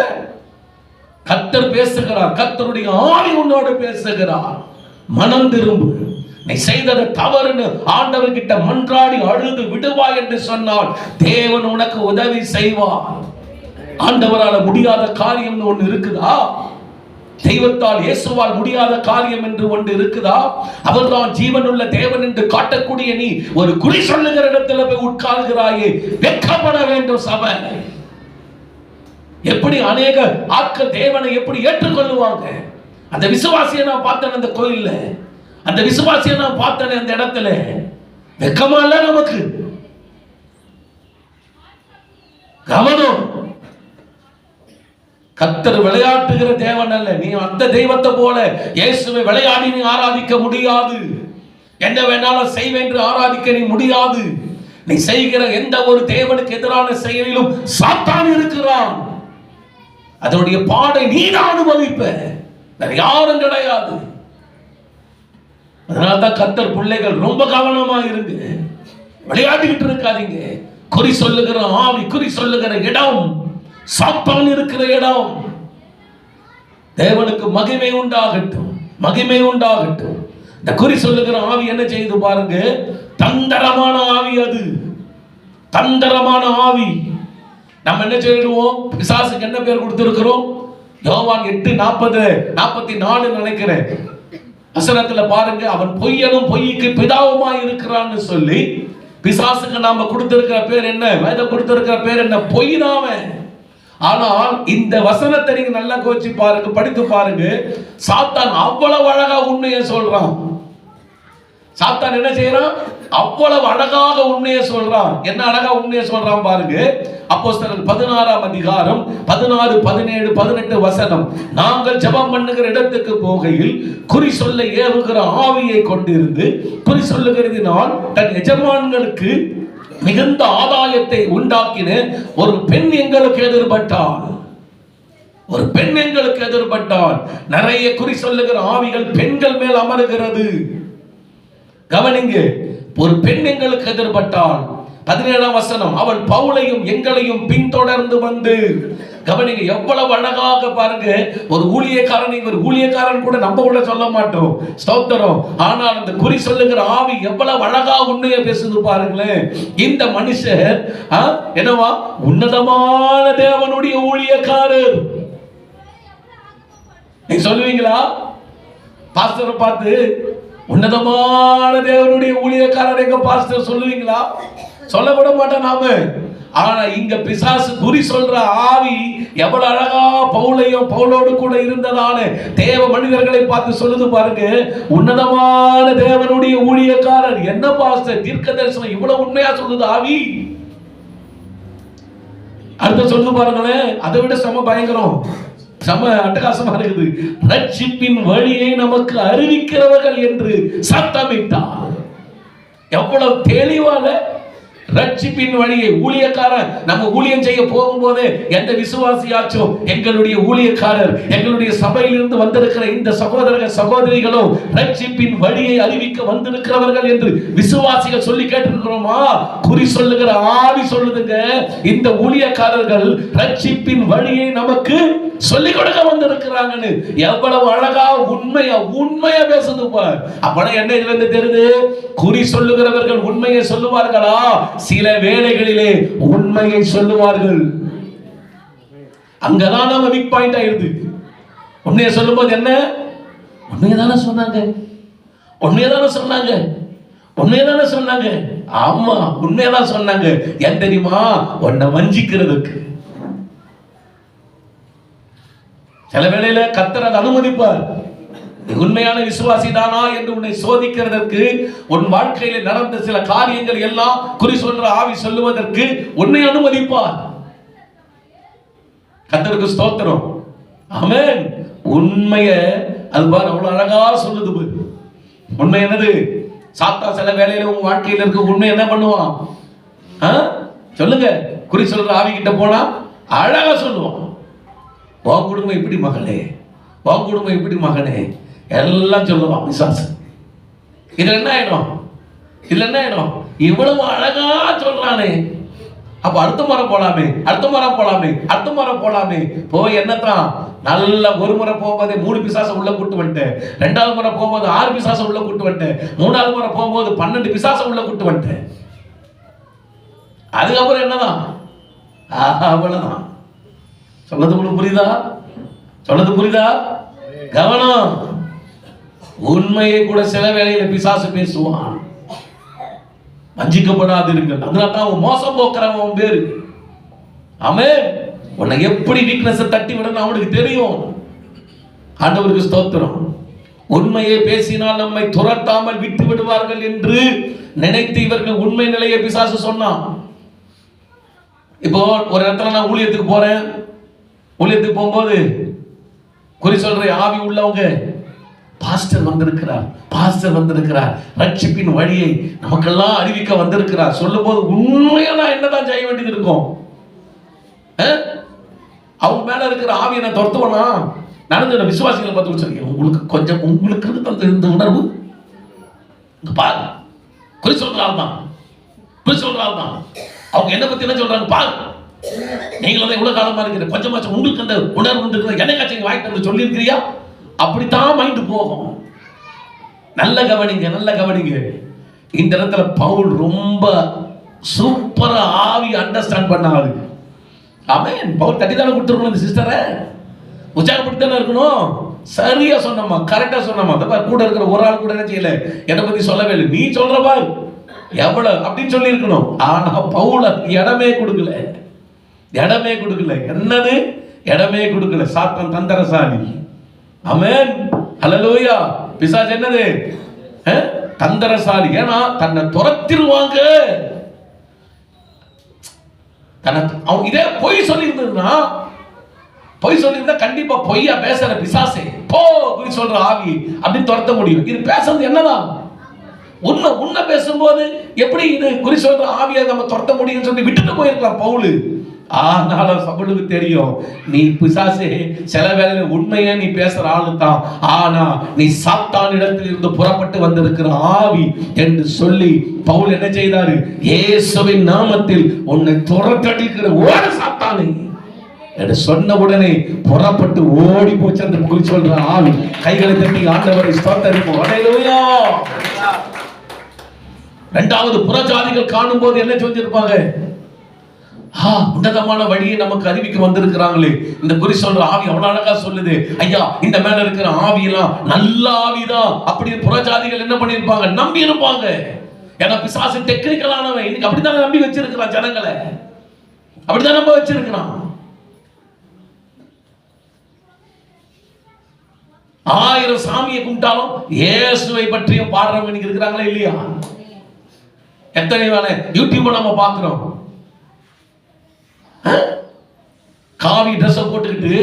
கர்த்தர் பேசுகிறார், கர்த்தருடைய ஆவி உன்னோடு பேசுகிறார். மனம் திரும்பு, நீ செய்தது தவறுன்னு ஆண்டவர்கிட்ட மன்றாடி அழுது விடுவாய் என்று சொன்னால் தேவன் உனக்கு உதவி செய்வார். ஆண்டவரால முடியாத காரியம் ஒன்று இருக்குதா? தெய்வத்தால் இயேசுவால் முடியாத காரியம் என்று ஒன்று இருக்குதா? அவர்தான் ஜீவனுள்ள தேவன் என்று காட்டக்கூடிய நீ ஒரு குறி சொல்லுகிற இடத்துல போய் உட்கார்கிறாயே, வெட்கப்பட வேண்டும் சபை. எப்படி அநேக ஆட்கள் தேவனை எப்படி ஏற்றுக்கொள்ளுவாங்க? அந்த விசுவாசியை நான் பார்த்தேன் அந்த கோயில்ல, அந்த விசுவாசியை நான் பார்த்தேன் அந்த இடத்துல. வெட்கமா இல்ல நமக்கு? கவனம். கர்த்தர் விளையாட்டுகிற தேவன் அல்ல. நீ அந்த தெய்வத்தை போல இயேசுவை விளையாடி நீ ஆராதிக்க முடியாது. என்ன வேணாலும் செய்வேன் என்று ஆராதிக்க நீ முடியாது. நீ செய்கிற எந்த ஒரு தேவனுக்கு எதிரான செயலிலும் சாத்தான் இருக்கிறான். அதனுடைய பாடை நீ தான் அனுபவிப்ப, வேற யாரும் கிடையாது. அதனால்தான் கர்த்தர் பிள்ளைகள் ரொம்ப கவனமா இருங்க. விளையாடிக்கிட்டு இருக்காதீங்க. குறி சொல்லுகிற ஆவி, குறி சொல்லுகிற இடம் சாத்தான் இருக்கிற இடம். தேவனுக்கு மகிமை உண்டாகட்டும், மகிமை உண்டாகட்டும். இந்த குறி சொல்லுகிற ஆவி என்ன செய்து பாருங்க, தந்திரமான ஆவி. அது தந்திரமான ஆவி. நம்ம என்ன செய்வோம்? பிசாசுக்கு என்ன பேர் கொடுத்திருக்கிறோம்? யோவான் 8:44 நினைக்கிறேன் வசனத்துல பாருங்க, அவன் பொய்யனும் பொய்க்கு பிதாவுமாய் இருக்கிறான்னு சொல்லி பிசாசுக்கு நாம கொடுத்திருக்கிற பேர் என்ன? வேதம் கொடுத்திருக்கிற பேர் என்ன? பொய் தான். ஆனால் இந்த வசனத்தை நீங்க நல்லா கோச்சி பாருங்க, படித்து பாருங்க. சாத்தான் அவ்வளவு அழகா உண்மையை சொல்றான். சாத்தான் என்ன செய்யறான்? அவ்வளவு அழகாக உண்மையை சொல்றான். என்ன அழகா உண்மையை சொல்றான் பாருங்க. அப்போஸ்தலர் 16ஆம் அதிகாரம் 16, 17, 18 வசனம். நாங்கள் ஜெபம் பண்ணுகிற இடத்துக்கு போகையில் குறி சொல்ல ஏவுகிற ஆவியை கொண்டிருந்து குறி சொல்லுகிறதினால் தன் எஜமான்களுக்கு மிகுந்த ஆதாயத்தை உண்டாக்கின ஒரு பெண் எங்களுக்கு எதிர்பட்டாள். ஒரு பெண் எங்களுக்கு எதிர்பட்டாள். நிறைய குறி சொல்லுகிற ஆவிகள் பெண்கள் மேல் அமருகிறது. கவனிங்க, ஒரு பெண் எங்களுக்கு எதிர்பட்டாள். 17ஆம் வசனம். அவள் பவுலையும் எங்களையும் பின்தொடர்ந்து வந்து, கவனிங்க எவ்வளவு அழகாக பாருங்க. ஒரு ஊழியக்காரன், இவர் ஊழியக்காரன் கூட நம்ம கூட சொல்ல மாட்டோம், ஸ்தோத்திரம். ஆனால் அந்த குறி சொல்லுகிற ஆவி எவ்வளவு அழகா உண்மையை பேசுது பாருங்களேன். இந்த மனுஷர் என்னவா? உன்னதமான தேவனுடைய ஊழியக்காரர். நீங்க சொல்லுவீங்களா? பாஸ்டர் பார்த்து உன்னதமான தேவனுடைய ஊழியக்காரர் எங்க பாஸ்டர் சொல்லுவீங்களா? சொல்ல விட மாட்டோம் நாம. ஆனா இங்க பிசாசு குறி சொல்ற ஆவி எவ்வளவு அழகா பவுலோடு கூட இருந்ததான தேவ மனிதர்களை பார்த்து சொல்லுது பாருங்க, உன்னதமான தேவனுடைய ஊழியக்காரர். என்ன பாஸ்டர் தீர்க்க தரிசனம் இவ்வளவு உண்மையா சொல்லுது ஆவி? அடுத்த சொல்லுது பாருங்களேன், அதை விட செம பயங்கரம், செம அட்டகாசமா இருக்குது. ரட்சிப்பின் வழியை நமக்கு அறிவிக்கிறவர்கள் என்று சத்தமிட்டார். எவ்வளவு தெளிவான ரட்சிப்பின் வழியை. ஊழியக்காரர் நம்ம ஊழியம் செய்ய போகும்போது எந்த விசுவாசியாச்சும் எங்களுடைய ஊழியக்காரர், எங்களுடைய சபையிலிருந்து வந்திருக்கிற இந்த சகோதரர்கள் சகோதரிகளோ ரட்சிப்பின் வழியை அறிவிக்க வந்திருக்கிறவர்கள் என்று விசுவாசிகள் சொல்லி கேட்டிருக்கிறோமா? குறி சொல்லுகிற ஆவி சொல்லுதுங்க, இந்த ஊழியக்காரர்கள் ரட்சிப்பின் வழியை நமக்கு சொல்லிக் கொடுக்க வந்திருக்கிறாங்கன்னு. எவ்வளவு அழகா உண்மையா பேசுது பார். அப்பனா என்ன இதுல இருந்து தெரியுது? குறி சொல்லுகிறவர்கள் உண்மையை சொல்லுவார்களா? சில வேளைகளிலே உண்மையை சொல்லுவார்கள். அங்கதான் நம்ம வீக் பாயிண்ட் ஆயிடுது. உண்மையை சொல்லும்போது என்ன? உண்மையதானே சொன்னாங்க, உண்மையதானே சொன்னாங்க, உண்மையதானே சொன்னாங்க. ஆமா, உண்மையதான் சொன்னாங்க. ஏன் தெரியுமா? உன்னை வஞ்சிக்கிறதுக்கு. சில வேளையில கர்த்தர் அதை அனுமதிப்பார். உண்மையான விசுவாசி தானா என்று உன்னை சோதிக்கிறதற்கு, உன் வாழ்க்கையில் நடந்த சில காரியங்கள் எல்லாம் குறி சொல்ற ஆவி சொல்லுவதற்கு உன்னை அனுமதிப்பார். கர்த்தருக்கு ஸ்தோத்திரம். ஆமென். உண்மைய அது பாரு அவ்வளவு அழகா சொல்லுது. உண்மை என்னது? சாத்தா சில வேலையில உங்க வாழ்க்கையில் இருக்க உண்மை என்ன பண்ணுவான்? சொல்லுங்க. குறி சொல்ற ஆவி கிட்ட போனா அழகா சொல்லுவான். உன் குடும்பம் இப்படி மகளே, உன் குடும்பம் இப்படி மகனே, எல்லாம் சொல்லுவான் பிசாசு. இதுல என்ன ஆயிடும்? இதுல என்ன ஆயிடும்? இவ்வளவு அழகா சொல்றானே, அப்ப அடுத்த முறை போலாமே, அடுத்த முறை போலாமே, அடுத்த முறை போலாமே. போய் என்னத்தான் நல்ல ஒரு முறை போகும்போது 3 பிசாசை உள்ள கூட்டு வந்துட்டேன், 2வது முறை போகும்போது 6 பிசாசை உள்ள கூட்டு வந்துட்டேன், 3வது முறை போகும்போது 12 பிசாசை உள்ள கூட்டு வந்துட்டேன். அதுக்கப்புறம் என்னதான்? அவ்வளவுதான். சொல்லது உங்களுக்கு புரியுதா? சொல்லது புரியுதா? கவனம். உண்மையை கூட சில வேளையில பிசாசு பேசுவான். வஞ்சிக்கப்படாதீர்கள். அதனால தான் அவன் மோசம் போக்குறவன் பேரு. ஆமென். உன்னை எப்படி வீக்னஸ் தட்டி விடணும் அவனுக்கு தெரியும். ஆண்டவருக்கு ஸ்தோத்திரம். உண்மையை பேசினால் நம்மை துரத்தாமல் விட்டு விடுவார்கள் என்று நினைத்து இவர்கள் உண்மை நிலையை பிசாசு சொன்னான். இப்போ ஒரு இடத்துல நான் ஊழியத்துக்கு போறேன். ஊழியத்துக்கு போகும்போது குறி சொல்ற ஆவி உள்ளவங்க, பாஸ்டர் வந்திருக்கிறார், பாஸ்டர் வந்திருக்கிறார், ரட்சிப்பின் வழியை நமக்கெல்லாம் அறிவிக்க வந்திருக்கிறார் சொல்லும் போது உண்மையா நான் என்னதான் செய்ய வேண்டியது இருக்கும்? அவங்க மேல இருக்கிற ஆவியை நான் துரத்துவனா? நடந்த விசுவாசிகளை பார்த்து சொல்லி உங்களுக்கு கொஞ்சம் உங்களுக்கு இந்த உணர்வு பாரு. குறி சொல்றாள் தான், குறி சொல்றாள் தான். அவங்க என்ன பத்தி என்ன சொல்றாங்க பாரு. நீங்களும் இவ்வளவு காலமா இருக்கிற கொஞ்சமாச்சும் உங்களுக்கு அந்த உணர்வு இருக்கிற என்னைக்காச்சும் வாய்ட்டு வந்து சொல்லி இருக்கிறியா? அப்படித்தான் மைண்ட் போகும். நல்ல கவனிங்க, நல்ல கவனிங்க. இந்த இடத்துல பவுல் ரொம்ப சூப்பரா ஆவி அண்டர்ஸ்டாண்ட் பண்ணாரு. ஆமென். பவுல் தட்டிதானே கொடுத்துருக்கணும் இந்த சிஸ்டரை, உற்சாகப்படுத்தி தானே இருக்கணும். சரியா சொன்னம்மா, கரெக்டா சொன்னம்மா. கூட இருக்கிற ஒரு ஆள் கூட என்ன செய்யல, என்னை பத்தி சொல்லவே இல்லை. நீ சொல்றப்பா எவ்வளவு அப்படின்னு சொல்லி இருக்கணும். ஆனா பவுல இடமே கொடுக்கல, இடமே கொடுக்கல. என்னது? இடமே கொடுக்கல. சாத்தான் தந்திரசாலி. ஆமென். ஹல்லேலூயா. பிசாசு என்னது? தந்திரசாலி. ஏன்னா தன்னை துரத்திடுவாங்க. அவன் இதே பொய் சொல்லியிருந்தா, பொய் சொல்லியிருந்தா கண்டிப்பா பொய்யா பேசுற பிசாசே போ குறி சொல்ற ஆவி அப்படின்னு துரத்த முடியும். இது பேசுறது என்னதான்? உண்மை. உண்மை பேசும்போது எப்படி இது குறி சொல்ற ஆவியை நம்ம துரத்த முடியும் சொல்லி விட்டுட்டு போயிருக்கலாம் பவுல். ஆனாலும் சவுலுக்கு தெரியும், நீ பிசாசே சில வேளையில உண்மையை நீ பேசுற ஆளு தான், ஆனா நீ சாத்தான் இடத்தில் இருந்து புறப்பட்டு வந்திருக்கிற ஆவி என்று சொல்லி பவுல் என்ன செய்தாரு? இயேசுவின் நாமத்தில் உன்னை துரத்தடிக்கிற ஓட சாத்தானே என்று சொன்ன உடனே புறப்பட்டு ஓடி போச்சு அந்த குறி சொல்ற ஆவி. கைகளை தட்டி ஆண்டவரை ஸ்தோத்திரிப்போம். ஹல்லேலூயா. 2வது புறஜாதிகள் காணும் போது என்ன சொல்லிருப்பாங்க? உன்னதமான வழியை நமக்கு அறிவிக்க வந்திருக்கிறாங்களே, இந்த குறி சொல்ற ஆவி அவ்வளவு அழகா சொல்லுது. ஐயா, இந்த மேல இருக்கிற ஆவியெல்லாம் நல்ல ஆவிதான் அப்படி புறஜாதிகள் என்ன பண்ணிருப்பாங்க? நம்பி இருப்பாங்க. ஏன்னா பிசாசு டெக்னிக்கலானவன். இன்னைக்கு அப்படித்தான் நம்பி வச்சிருக்கிறான் ஜனங்களை, அப்படித்தான் நம்ப வச்சிருக்கிறான். 1000 சாமியை கும்பிட்டாலும் இயேசுவை பற்றியும் பாடுறவங்க இன்னைக்கு இருக்கிறாங்களா இல்லையா? எத்தனை வேலை யூடியூப் நம்ம பார்க்கிறோம். காவி ட்ரெஸ் போட்டுக்கிட்டு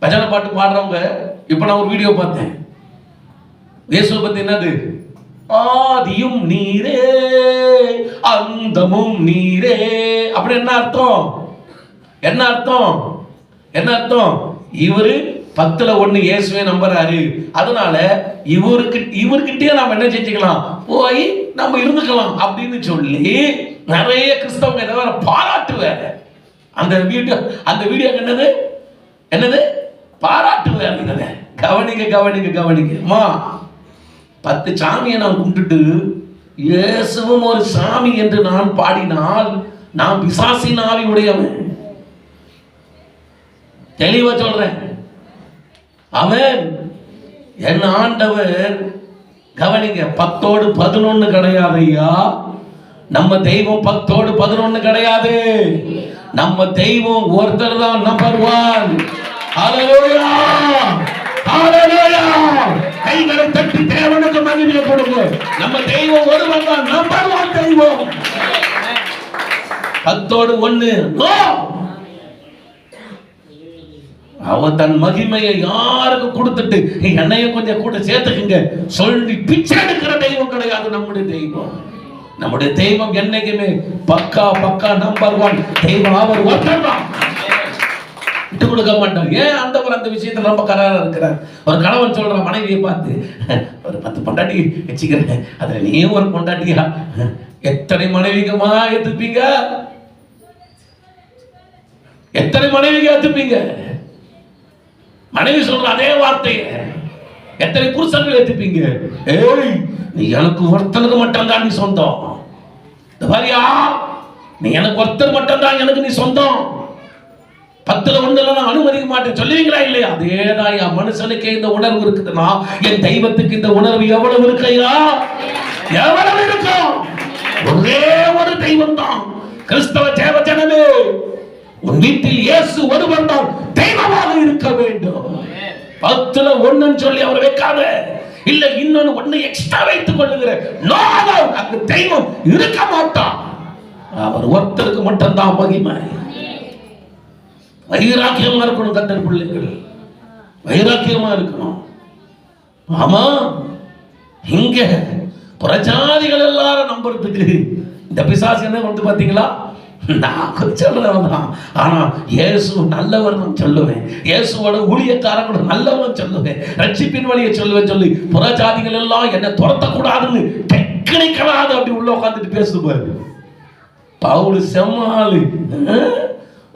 பஜனை பாட்டு பாடுறவங்க. இப்ப நான் ஒரு வீடியோ பார்த்தேன். இயேசுவை பத்தி என்னது? ஆதியும் நீரே அந்தமும் நீரே. அப்படி என்ன அர்த்தம்? என்ன அர்த்தம்? என்ன அர்த்தம்? இவரு 10ல் 1 இயேசுவை நம்புறாரு. அதனால இவர்கிட்டயே நாம என்ன செஞ்சுக்கலாம்? போய் நம்ம இருந்துக்கலாம் அப்படின்னு சொல்லி நிறைய கிறிஸ்தவங்க இதை வேற பாராட்டுவாங்க. அந்த வீடியோ என்னது? என்னது? பாராட்டுவாங்க. கவனிங்க கவனிங்க கவனிங்க. 10 சாமியை நான் கும்பிட்டுட்டு இயேசுவும் ஒரு சாமி என்று நான் பாடினால் நான் பிசாசின் ஆவி உடையவன். தெளிவா சொல்றேன். ஆமென். என் ஆண்டவர் கவனிங்க, 10ஓடு 11 கிடையாது ஐயா. நம்ம தெய்வம் 10ஓடு 11 கிடையாது. நம்ம தெய்வம் ஒருத்தர் தான், நம்பர் 1. ஹல்லேலூயா. ஹalleluya. கைகளை தட்டி தேவனுக்கு மகிமை கொடுங்க. நம்ம தெய்வம் ஒருவன் தான், நம்பர் 1 தெய்வம். அத்தோடு ஒண்ணு நோ. அவ தன் மகிமையை யாருக்கு கொடுத்துட்டு என்னைய கொஞ்சம் கூட சேர்த்துக்குங்க சொல்லி பிச்சை எடுக்கிற தெய்வம் கிடையாது நம்முடைய தெய்வம். நம்முடைய தெய்வம் என்னைக்குமே பக்கா நம்பர் 1 தெய்வம். அவர் ஒருத்தர் தான், விட்டு கொடுக்க மாட்டார். ஏன் ஆண்டவர் அந்த விஷயத்துல ரொம்ப கராரா இருக்கிறார். ஒரு கணவன் சொல்ற மனைவியை பார்த்து, ஒரு 10 பொண்டாட்டி வச்சுக்கிறேன், அதுல நீ ஒரு பொண்டாட்டியா? எத்தனை மனைவிக்குமா ஏத்துப்பீங்க? எத்தனை மனைவிக்கு ஏத்துப்பீங்க? மனைவி சொல்ற அதே வார்த்தையை எத்தனை புருஷர்கள் ஏத்துப்பீங்க? ஏய், நீ எனக்கு ஒருத்தனுக்கு மட்டும் தான் நீ சொந்தம். பாரியா, நீ எனக்கு ஒருத்தர் மட்டும் தான் எனக்கு நீ சொந்தம். 10ல் 1 நான் அனுமதிக்க மாட்டேன் சொல்லுவீங்களா இல்லையா? அதேதான் என் மனுஷனுக்கு இந்த உணர்வு இருக்குதுன்னா என் தெய்வத்துக்கு இந்த உணர்வு எவ்வளவு இருக்கையா? எவ்வளவு இருக்கும்? ஒரே ஒரு தெய்வம் தான். கிறிஸ்தவ தேவ ஜனமே, உன் வீட்டில் இயேசு ஒருவர் தான் தெய்வமாக இருக்க வேண்டும். 10ல் 1 சொல்லி அவர் வைக்காத, இல்ல இன்னொன்னு 1 எக்ஸ்ட்ரா வைத்துக் கொள்ளுகிற அந்த தெய்வம் இருக்க மாட்டான். அவர் ஒருத்தருக்கு மட்டும்தான் மகிமை. வைராக்கியமா இருக்கணும் கர்த்தர் பிள்ளைகள், வைராக்கியமா இருக்கணும். ஆமா, இங்க புறஜாதிகள் எல்லாரும் நம்புறதுக்கு இந்த பிசாசு என்ன வந்து பாத்தீங்களா? நான் சொல்றவன் தான், ஆனா இயேசு நல்லவர் சொல்லுவேன், இயேசுவோட ஊழியக்காரங்களோட நல்லவன் சொல்லுவேன், ரட்சிப்பின் வழியை சொல்லுவேன் சொல்லி புறஜாதிகள் எல்லாம் என்ன துரத்தக்கூடாதுன்னு டெக்னிக்கலாக அப்படி உள்ள உட்காந்துட்டு பேசுவாரு. பவுல் செம்மாளு,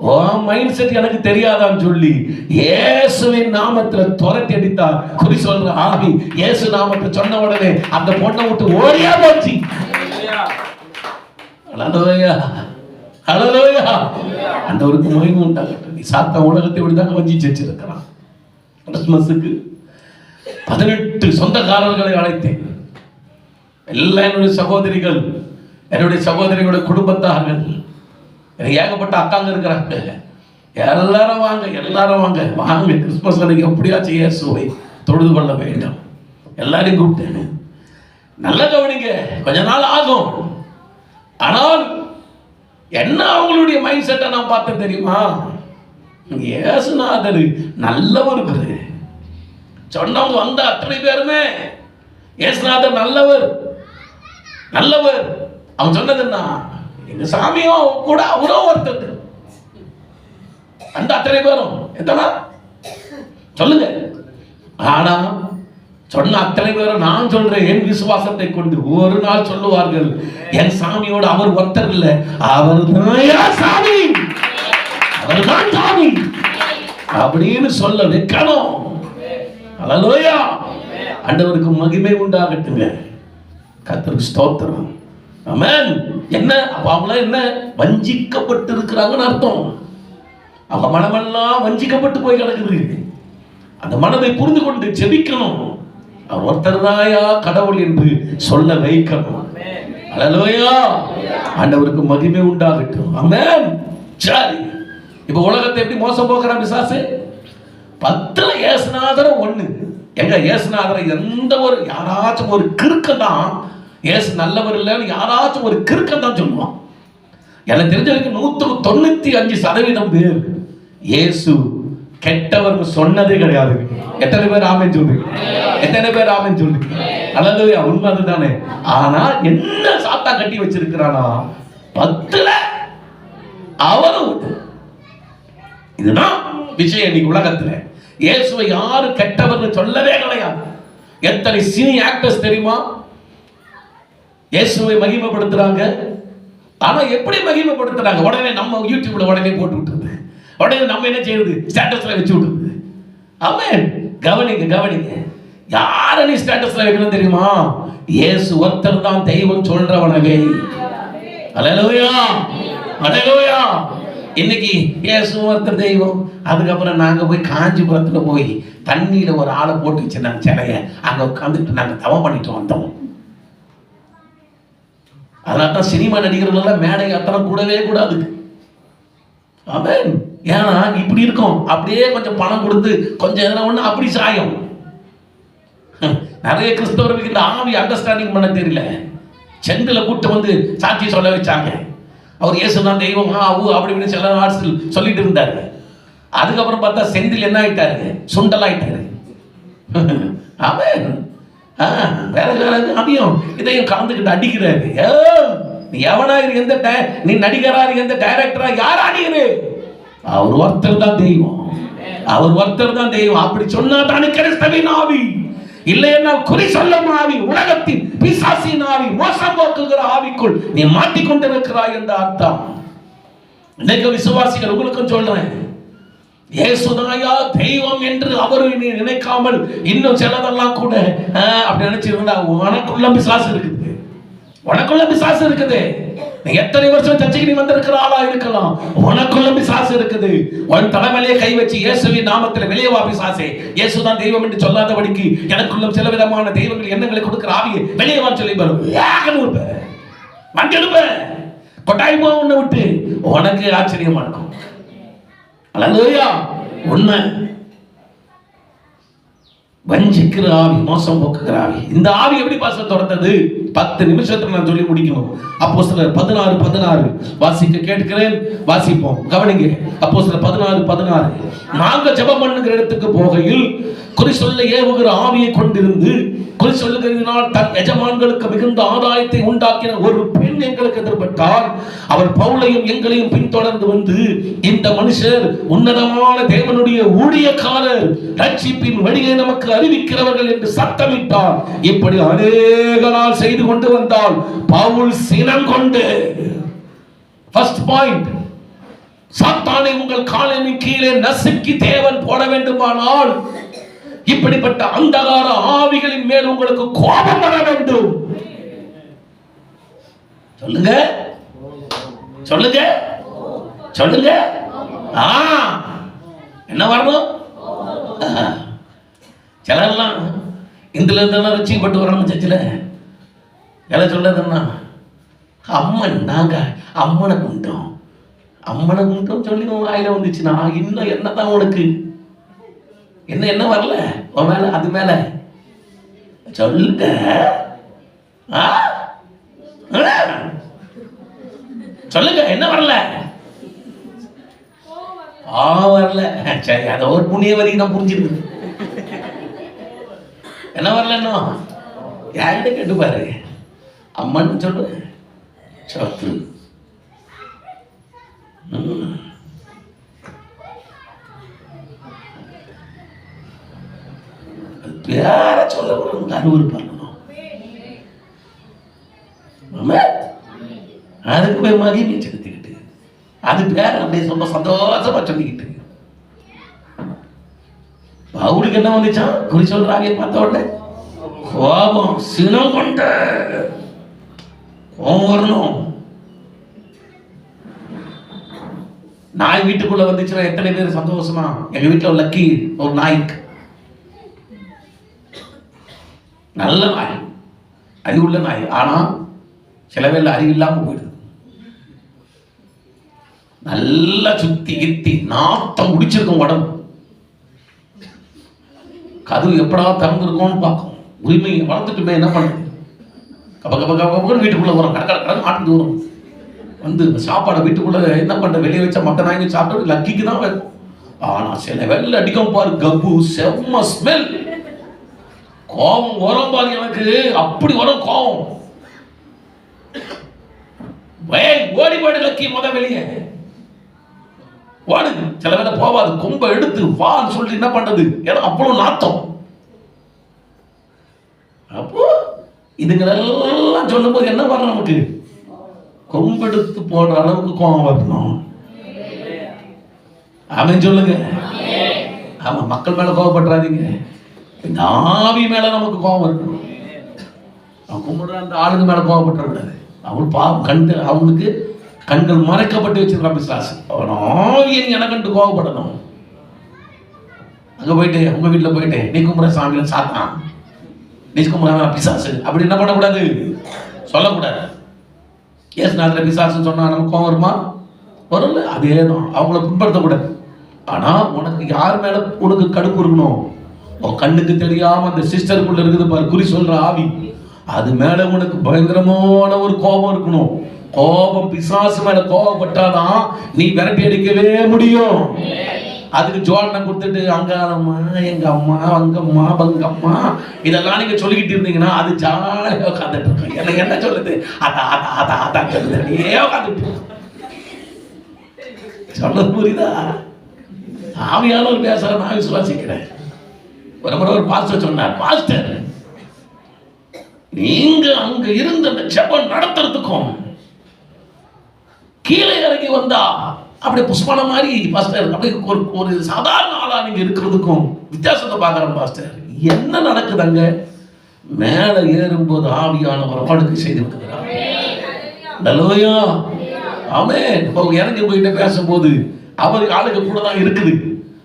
ஓ மைண்ட் செட் எனக்கு தெரியாதான்னு சொல்லி இயேசுவின் நாமத்துல துரத்தி அடித்தார். குறி சொல்ற ஆவி இயேசு நாமத்தை சொன்ன உடனே அந்த பொண்ணை விட்டு ஓடியா போச்சு. ஹல்லேலூயா, ஹல்லேலூயா. ஆண்டவருக்கு மகிமை உண்டாகட்டும். நீ சாத்தான் உலகத்தை விடுதாக வஞ்சிச்சு வச்சிருக்கிறான். கிறிஸ்துமஸுக்கு 18 சொந்தக்காரர்களை அழைத்தேன். எல்லாம் என்னுடைய சகோதரிகள், என்னுடைய சகோதரிகளுடைய குடும்பத்தார்கள், ஏகப்பட்ட அக்காங்க இருக்கிறாங்க. எல்லாரும் வாங்க, எல்லாரும் வாங்க வாங்க, கிறிஸ்துமஸ் அன்னைக்கு எப்படியாச்சும் இயேசுவை தொழுது கொள்ள வேண்டும். எல்லாரையும் கூப்பிட்டேன். நல்ல கவனிங்க, கொஞ்ச நாள் ஆகும். ஆனால் என்ன அவங்களுடைய மைண்ட் செட்டை நான் பார்த்தேன் தெரியுமா? இயேசுநாதர் நல்லவர் சொன்னவங்க வந்த அத்தனை பேருமே இயேசுநாதர் நல்லவர் நல்லவர். அவன் சொன்னது என்ன? எங்க சாமியும் கூட அவரும் ஒருத்தர். அந்த அத்தனை பேரும் எத்தனை சொல்லுங்க. ஆனா சொன்ன அத்தனை பேரும் நான் சொல்றேன், என் விசுவாசத்தை கொண்டு ஒரு நாள் சொல்லுவார்கள், என் சாமியோட அவர் ஒருத்தர் இல்ல, அவர் தான் சாமி, அவர் தான் சாமி அப்படின்னு சொல்ல வைக்கணும். ஹல்லேலூயா. ஆண்டவருக்கு மகிமை உண்டாகட்டுங்க. கர்த்தருக்கு ஸ்தோத்திரம். ஆமென். என்ன அவங்கள என்ன வஞ்சிக்கப்பட்டு இருக்கிறாங்கன்னு அர்த்தம். அவங்க மனமெல்லாம் வஞ்சிக்கப்பட்டு போய் கிடக்குது. அந்த மனதை புரிந்து கொண்டு ஜெபிக்கணும். அவர் ஒருத்தர் தாயா கடவுள் என்று சொல்ல வைக்கணும். ஹல்லேலூயா. ஆண்டவருக்கு மகிமை உண்டாகட்டும். ஆமென். சரி, இப்ப உலகத்தை எப்படி மோசம் போக்குறான் பிசாசு? 10ல் இயேசுநாதர் 1. எங்க இயேசுநாதரை எந்த ஒரு யாராச்சும் ஒரு கிறுக்கன் தான் இயேசு நல்லவர் இல்லைன்னு யாராச்சும் ஒரு கிறுக்கன் தான் சொல்லுவான். எனக்கு தெரிஞ்ச வரைக்கும் 195% பேர் இயேசு கெட்டவர் சொன்னதே கிடையாது. எத்தனை பேர் ஆமென் சொல்றீங்க? எத்தனை பேர் ஆமென் சொல்றீங்க? அல்லேலூயா. உண்மை அதுதானே. ஆனா என்ன சாத்தா கட்டி வச்சிருக்கிறானா? 10ல் அவரும். இதுதான் விஷயம் இன்னைக்கு உலகத்துல. இயேசுவை யாரு கெட்டவர்னு சொல்லவே கிடையாது. எத்தனை சினி ஆக்டர்ஸ் தெரியுமா இயேசுவை மகிமைப்படுத்துறாங்க. ஆனா எப்படி மகிமைப்படுத்துறாங்க? உடனே நம்ம யூடியூப்ல உடனே போட்டு விட்டுருது. உடனே நம்ம என்ன செய்யுது? ஸ்டேட்டஸ்ல வச்சு விட்டுருது. ஆமென். கவனிங்க கவனிங்க. யார நீ ஸ்டேட்டஸ்ல வைக்கணும் தெரியுமா? இயேசு ஒருத்தர் தான் தெய்வம் சொல்றவனவே. ஹல்லேலூயா, ஹல்லேலூயா. இன்னைக்கு இயேசு ஒருத்தர் தெய்வம். அதுக்கப்புறம் நாங்க போய் காஞ்சிபுரத்துல போய் தண்ணியில ஒரு ஆளை போட்டு வச்சிருந்தாங்க சிலைய, அங்க உட்காந்துட்டு நாங்க தவம் பண்ணிட்டு வந்தோம். அதனால தான் சினிமா நடிகர்கள் எல்லாம் மேடை அத்தனை கூடவே கூடாது. ஆமென். ஏன்னா இப்படி இருக்கும், அப்படியே கொஞ்சம் பணம் கொடுத்து கொஞ்சம் எதனா ஒண்ணு அப்படி சாயம். நிறைய கிறிஸ்தவர்களுக்கு இந்த ஆவி அண்டர்ஸ்டாண்டிங் பண்ண தெரியல. செந்தில கூட்டு வந்து சாட்சி சொல்ல வச்சாங்க. அவர் இயேசுதான் தெய்வம் அப்படின்னு சில ஆட்கள் சொல்லிட்டு இருந்தாரு. அதுக்கப்புறம் பார்த்தா செந்தில் என்ன ஆயிட்டாரு, சுண்டல் ஆயிட்டாரு. அவன் வேற வேற அதையும் இதையும் கலந்துக்கிட்டு அடிக்கிறாரு. நீ எவனாயிரு, எந்த நீ நடிகரா, எந்த டைரக்டரா, யார் அடிக்கிறது? அவர் ஒருத்தர் தான் தெய்வம், அவர் ஒருத்தர் தான் தெய்வம். அப்படி சொன்னா தானே கிறிஸ்தவின் ஆவி. இல்லைன்னா குறி சொல்லும் ஆவி, உலகத்தின் பிசாசின் ஆவி, மோசம் போக்குகிற ஆவிக்குள் நீ மாட்டிக்கொண்டிருக்கிறாய் என்ற அர்த்தம். இன்னைக்கு விசுவாசிகள் உங்களுக்கும் சொல்றேன், இயேசுதாயா தெய்வம் என்று அவரு நினைக்காமல் இன்னும் சிலதெல்லாம் கூட அப்படி நினைச்சிருந்தா உனக்குள்ள பிசாசு இருக்குது, உனக்குள்ள பிசாசு இருக்குது. நீ எத்தனை வருஷம் சர்ச்சைக்கு நீ வந்திருக்கிற ஆளா இருக்கலாம், உனக்குள்ள பிசாசு இருக்குது. உன் தலைமையிலே கை வச்சு இயேசுவின் நாமத்தில் வெளியே வா பிசாசே, இயேசுதான் தெய்வம் என்று சொல்லாதபடிக்கு எனக்குள்ள சில விதமான தெய்வங்கள் எண்ணங்களை கொடுக்கிற ஆவியை வெளியே வான்னு சொல்லி வரும். வந்தெடுப்ப கொட்டாயமா உன்னை விட்டு உனக்கு ஆச்சரியமா இருக்கும். அல்லேலூயா. உண்மை. வஞ்சிக்கிற ஆவி, மோசம் போக்குகிற ஆவி. இந்த ஆவி எப்படி பாச துரத்தது? 10 நிமிஷத்துல நான் சொல்லி முடிக்கணும். அப்போஸ்தலர் 16:16 வாசிக்க கேட்கிறேன், வாசிப்போம், கவனிங்க. அப்போஸ்தலர் 16:16 நாங்க ஜெபம் பண்ணுகிற இடத்துக்கு போகையில் குறி சொல்ல ஏவுகிற ஆவியை கொண்டிருந்து குறி சொல்லுகிறதினால் தன் எஜமான்களுக்கு மிகுந்த ஆதாயத்தை உண்டாக்கின ஒரு பெண் எங்களுக்கு எதிர்பட்டார். அவர் பவுலையும் எங்களையும் பின்தொடர்ந்து வந்து, இந்த மனுஷர் உன்னதமான தேவனுடைய ஊழியக்காரர், ரட்சிப்பின் வழியை நமக்கு அறிவிக்கிறவர்கள் என்று சத்தமிட்டார். இப்படி அநேக நாள் செய்து கொண்டு வந்தால் பவுல் சினம் கொண்டு, ஃபர்ஸ்ட் பாயிண்ட், சாத்தானை உங்கள் காலின் கீழே நசுக்கி தேவன் போட வேண்டுமானால் இப்படிப்பட்ட அந்தகார ஆவிகளின் மேல் உங்களுக்கு கோபம் வர வேண்டும். சொல்லுங்க, சொல்லுங்க, சொல்லுங்க. என்ன வரணும்? சிலர்லாம் இதுல இருந்தெல்லாம் ரசிக்கப்பட்டு வரணும். சர்ச்சில் எல்லாம் சொல்லதுன்னா அம்மன், நாங்க அம்மனை கும்பிட்டோம், அம்மனை கும்பிட்டோம் சொல்லி வாயில வந்துச்சுன்னா இன்னும் என்னதான் உனக்கு என்ன வரல உன் மேல, அது மேல சொல்லுங்க. சொல்லுங்க, என்ன வரல? வரல. சரி, அத ஒரு புண்ணிய வரைக்கும் நான் புரிஞ்சிருக்கு. என்ன வரல? யார்கிட்ட கேட்டு பாரு, அம்மன் சொல்லு. சத்ரு பேர சொல்ல அறுவரு பண்ணணும். அதுக்கு போய் மகிமை செலுத்திக்கிட்டு அது பேர அப்படியே ரொம்ப சந்தோஷமா சொல்லிக்கிட்டு பவுலுக்கு என்ன வந்துச்சான்? குறி சொல்றாங்க பார்த்த உடனே கோபம், சினம் கொண்ட கோபம் வரணும். நாய் வீட்டுக்குள்ள வந்துச்சுன்னா எத்தனை பேர் சந்தோஷமா? எங்க வீட்டுல லக்கி ஒரு நாய்க்கு, நல்ல நாய், அறிவுள்ள நாய். ஆனா சில பேர்ல அறிவு இல்லாம போயிடுது. நல்லா சுத்தி கித்தி நாத்தம் முடிச்சிருக்கும் உடம்பு. கதவு எப்படா திறந்துருக்கோம்னு பார்க்கும். உரிமையை வளர்த்துட்டுமே என்ன பண்ணுது? கப கப கபன்னு வீட்டுக்குள்ள வரும், கடற்கரை மாட்டு வரும். வந்து சாப்பாடை வீட்டுக்குள்ள என்ன பண்ற, வெளியே வச்சா மற்ற நாய்க்கு சாப்பிட்டு லக்கிக்கு தான் வரும். ஆனா சில வெள்ள அடிக்கும் பாரு, கப்பு செம்ம ஸ்மெல். கோபம் வரும் பாரு, எனக்கு அப்படி வரும் கோபம். ஓடி போயிடு லக்கி, முத வெளியே ஓடு. சில வேலை போவாது, கொம்பை எடுத்து வான்னு சொல்லிட்டு என்ன பண்றது, ஏன்னா அவ்வளவு நாத்தம். அப்போ இதுங்களெல்லாம் சொல்லும் போது என்ன வரணும் நமக்கு? கொம்பெடுத்து போடுற அளவுக்கு கோபம் வரணும். ஆமென் சொல்லுங்க. ஆமா, மக்கள் மேல கோபப்பட்டுறாதீங்க, இந்த ஆவி மேல நமக்கு கோபம் இருக்கணும். கும்பிடுற அந்த ஆளுங்க மேல கோபப்பட்டுறாங்க. அவன் பாவம் கண்டு, அவனுக்கு கண்கள் மறைக்கப்பட்டு வச்சிருக்கான் பிசாசு. அவன் ஆவியன் என கண்டு கோபப்படணும். அங்க போயிட்டு உங்க வீட்டுல போயிட்டு நீ கும்பிட சாமியில சாத்தான், நீ கும்பிட பிசாசு அப்படி என்ன பண்ணக்கூடாது, சொல்லக்கூடாது. ஏசுநாதர் பிசாசுன்னு சொன்னா நமக்கு கோபம் வருமா? வரல. அதே தான், அவங்கள புண்படுத்தக்கூடாது. ஆனா உனக்கு யார் மேல உனக்கு கடுப்பு இருக்கணும்? உன் கண்ணுக்கு தெரியாம அந்த சிஸ்டருக்குள்ள இருக்குது பாரு, குறி சொல்ற ஆவி, அது மேல உனக்கு பயங்கரமான ஒரு கோபம் இருக்கணும். கோபம், பிசாசு மேல கோபப்பட்டாதான் நீ விரட்டி அடிக்கவே முடியும். அதுக்கு ஜோலனை கொடுத்துட்டு அங்காளம்மா, எங்க அம்மா, அங்கம்மா, பங்கம்மா இதெல்லாம் நீங்க சொல்லிக்கிட்டு இருந்தீங்கன்னா அது ஜாலியா உட்காந்துட்டு இருக்கோம். எனக்கு என்ன சொல்லுது? அதான் சொல்லுது, உட்காந்துட்டு சொல்றது புரியுதா? ஆவியானவர் பேசுற நான் விசுவாசிக்கிறேன். ஒரு முறை ஒரு பாஸ்டர் சொன்னார், பாஸ்டர் நீங்க அங்க இருந்த அந்த ஜெபம் நடத்துறதுக்கும் கீழே இறங்கி வந்தா அப்படியே புஷ்பன மாதிரி பாஸ்டர், அப்படியே ஒரு சாதாரண ஆளா நீங்க இருக்கிறதுக்கும் வித்தியாசத்தை பார்க்கறேன் பாஸ்டர். என்ன நடக்குது அங்க? மேல ஏறும்போது ஆவியானவர் ஆளுக்கு செய்து விடுகிறார். ஹல்லேலூயா, ஆமென். இறங்கி போயிட்டு பேசும்போது அவர் ஆளுக்கு கூட தான் இருக்குது.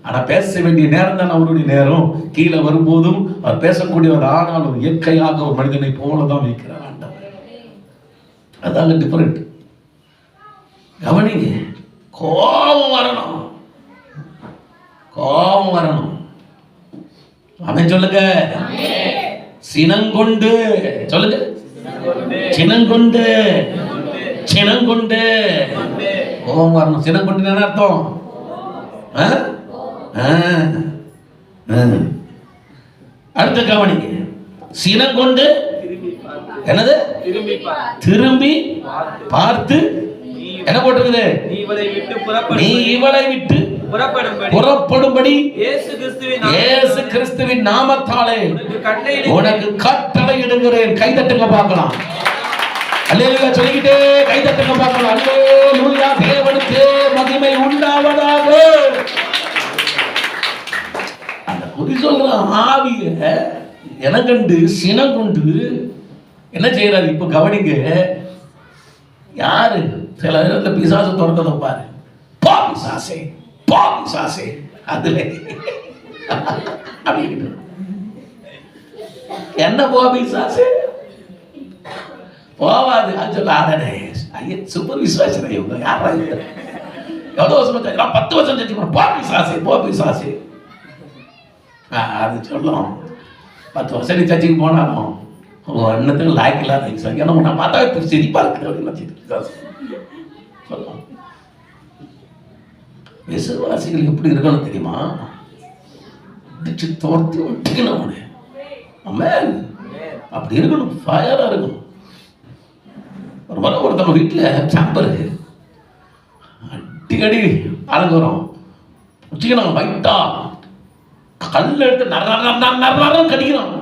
ஆனா பேச வேண்டிய நேரம் தான் அவருடைய நேரம். கீழே வரும்போதும் அவர் பேசக்கூடியவர், ஆனாலும் இயற்கையாக ஒரு மனிதனை போலதான் வைக்கிறார் ஆண்டவர். அதாங்க டிஃபரெண்ட். கவனிங்க, கோபம் வரணும், கோபம் வரணும். அவன் சொல்லுங்க, சினங்கொண்டு சொல்லுங்க, சினங்கொண்டு, சினங்கொண்டு கோபம் வரணும். சினங்கொண்டு என்ன அர்த்தம்? அடுத்த கவனிங்க, சினங்கொண்டு என்னது? திரும்பி பார்த்து என்ன போட்டிருக்குது? நீ இவளை விட்டு புறப்படும்படி இயேசு கிறிஸ்துவின் நாமத்தாலே உனக்கு கட்டளை இடுகிறேன். கைதட்டுங்க பார்க்கலாம். அல்லேலூயா சொல்லிக்கிட்டே கைதட்டுங்க பார்க்கலாம். அல்லேலூயா, தேவனுக்கு மகிமை உண்டாவதாக. அந்த குறி சொல்ற ஆவிய எனக்கண்டு சினம் கொண்டு என்ன செய்யறாரு? இப்ப கவனிங்க, யாரு சில இடத்துல பிசாசு துறந்ததை பாரு. போ பிசாசே, போ பிசாசே, அதுல அப்படின்னு என்ன போ பிசாசே போவாது. அது சொல்ல, ஆடனே ஐயா சூப்பர் விசுவாசம், இவங்க யாரா எவ்வளவு வருஷம் 10 வருஷம் செஞ்சு போ பிசாசே, போ பிசாசே. அது சொல்லும் 10 வருஷம் நீ சர்ச்சுக்கு போனாலும் ஒன்னத்துக்கு லாய்க்கலாத ஏன்னா உன்னை பார்த்தா சிரிப்பா இருக்கு அப்படின்னு சொல்லும். விசுவாசிகள் எப்படி இருக்கணும் தெரியுமா? தோர்த்தி ஒட்டிக்கணும் அவனு. ஆமென். அப்படி இருக்கணும், ஃபயரா இருக்கணும். ஒரு முறை ஒருத்தவங்க வீட்டில் சாம்பர் அடிக்கடி அலங்குறோம் வச்சுக்கணும். வைட்டா கல் எடுத்து நரம் கடிக்கிறான்,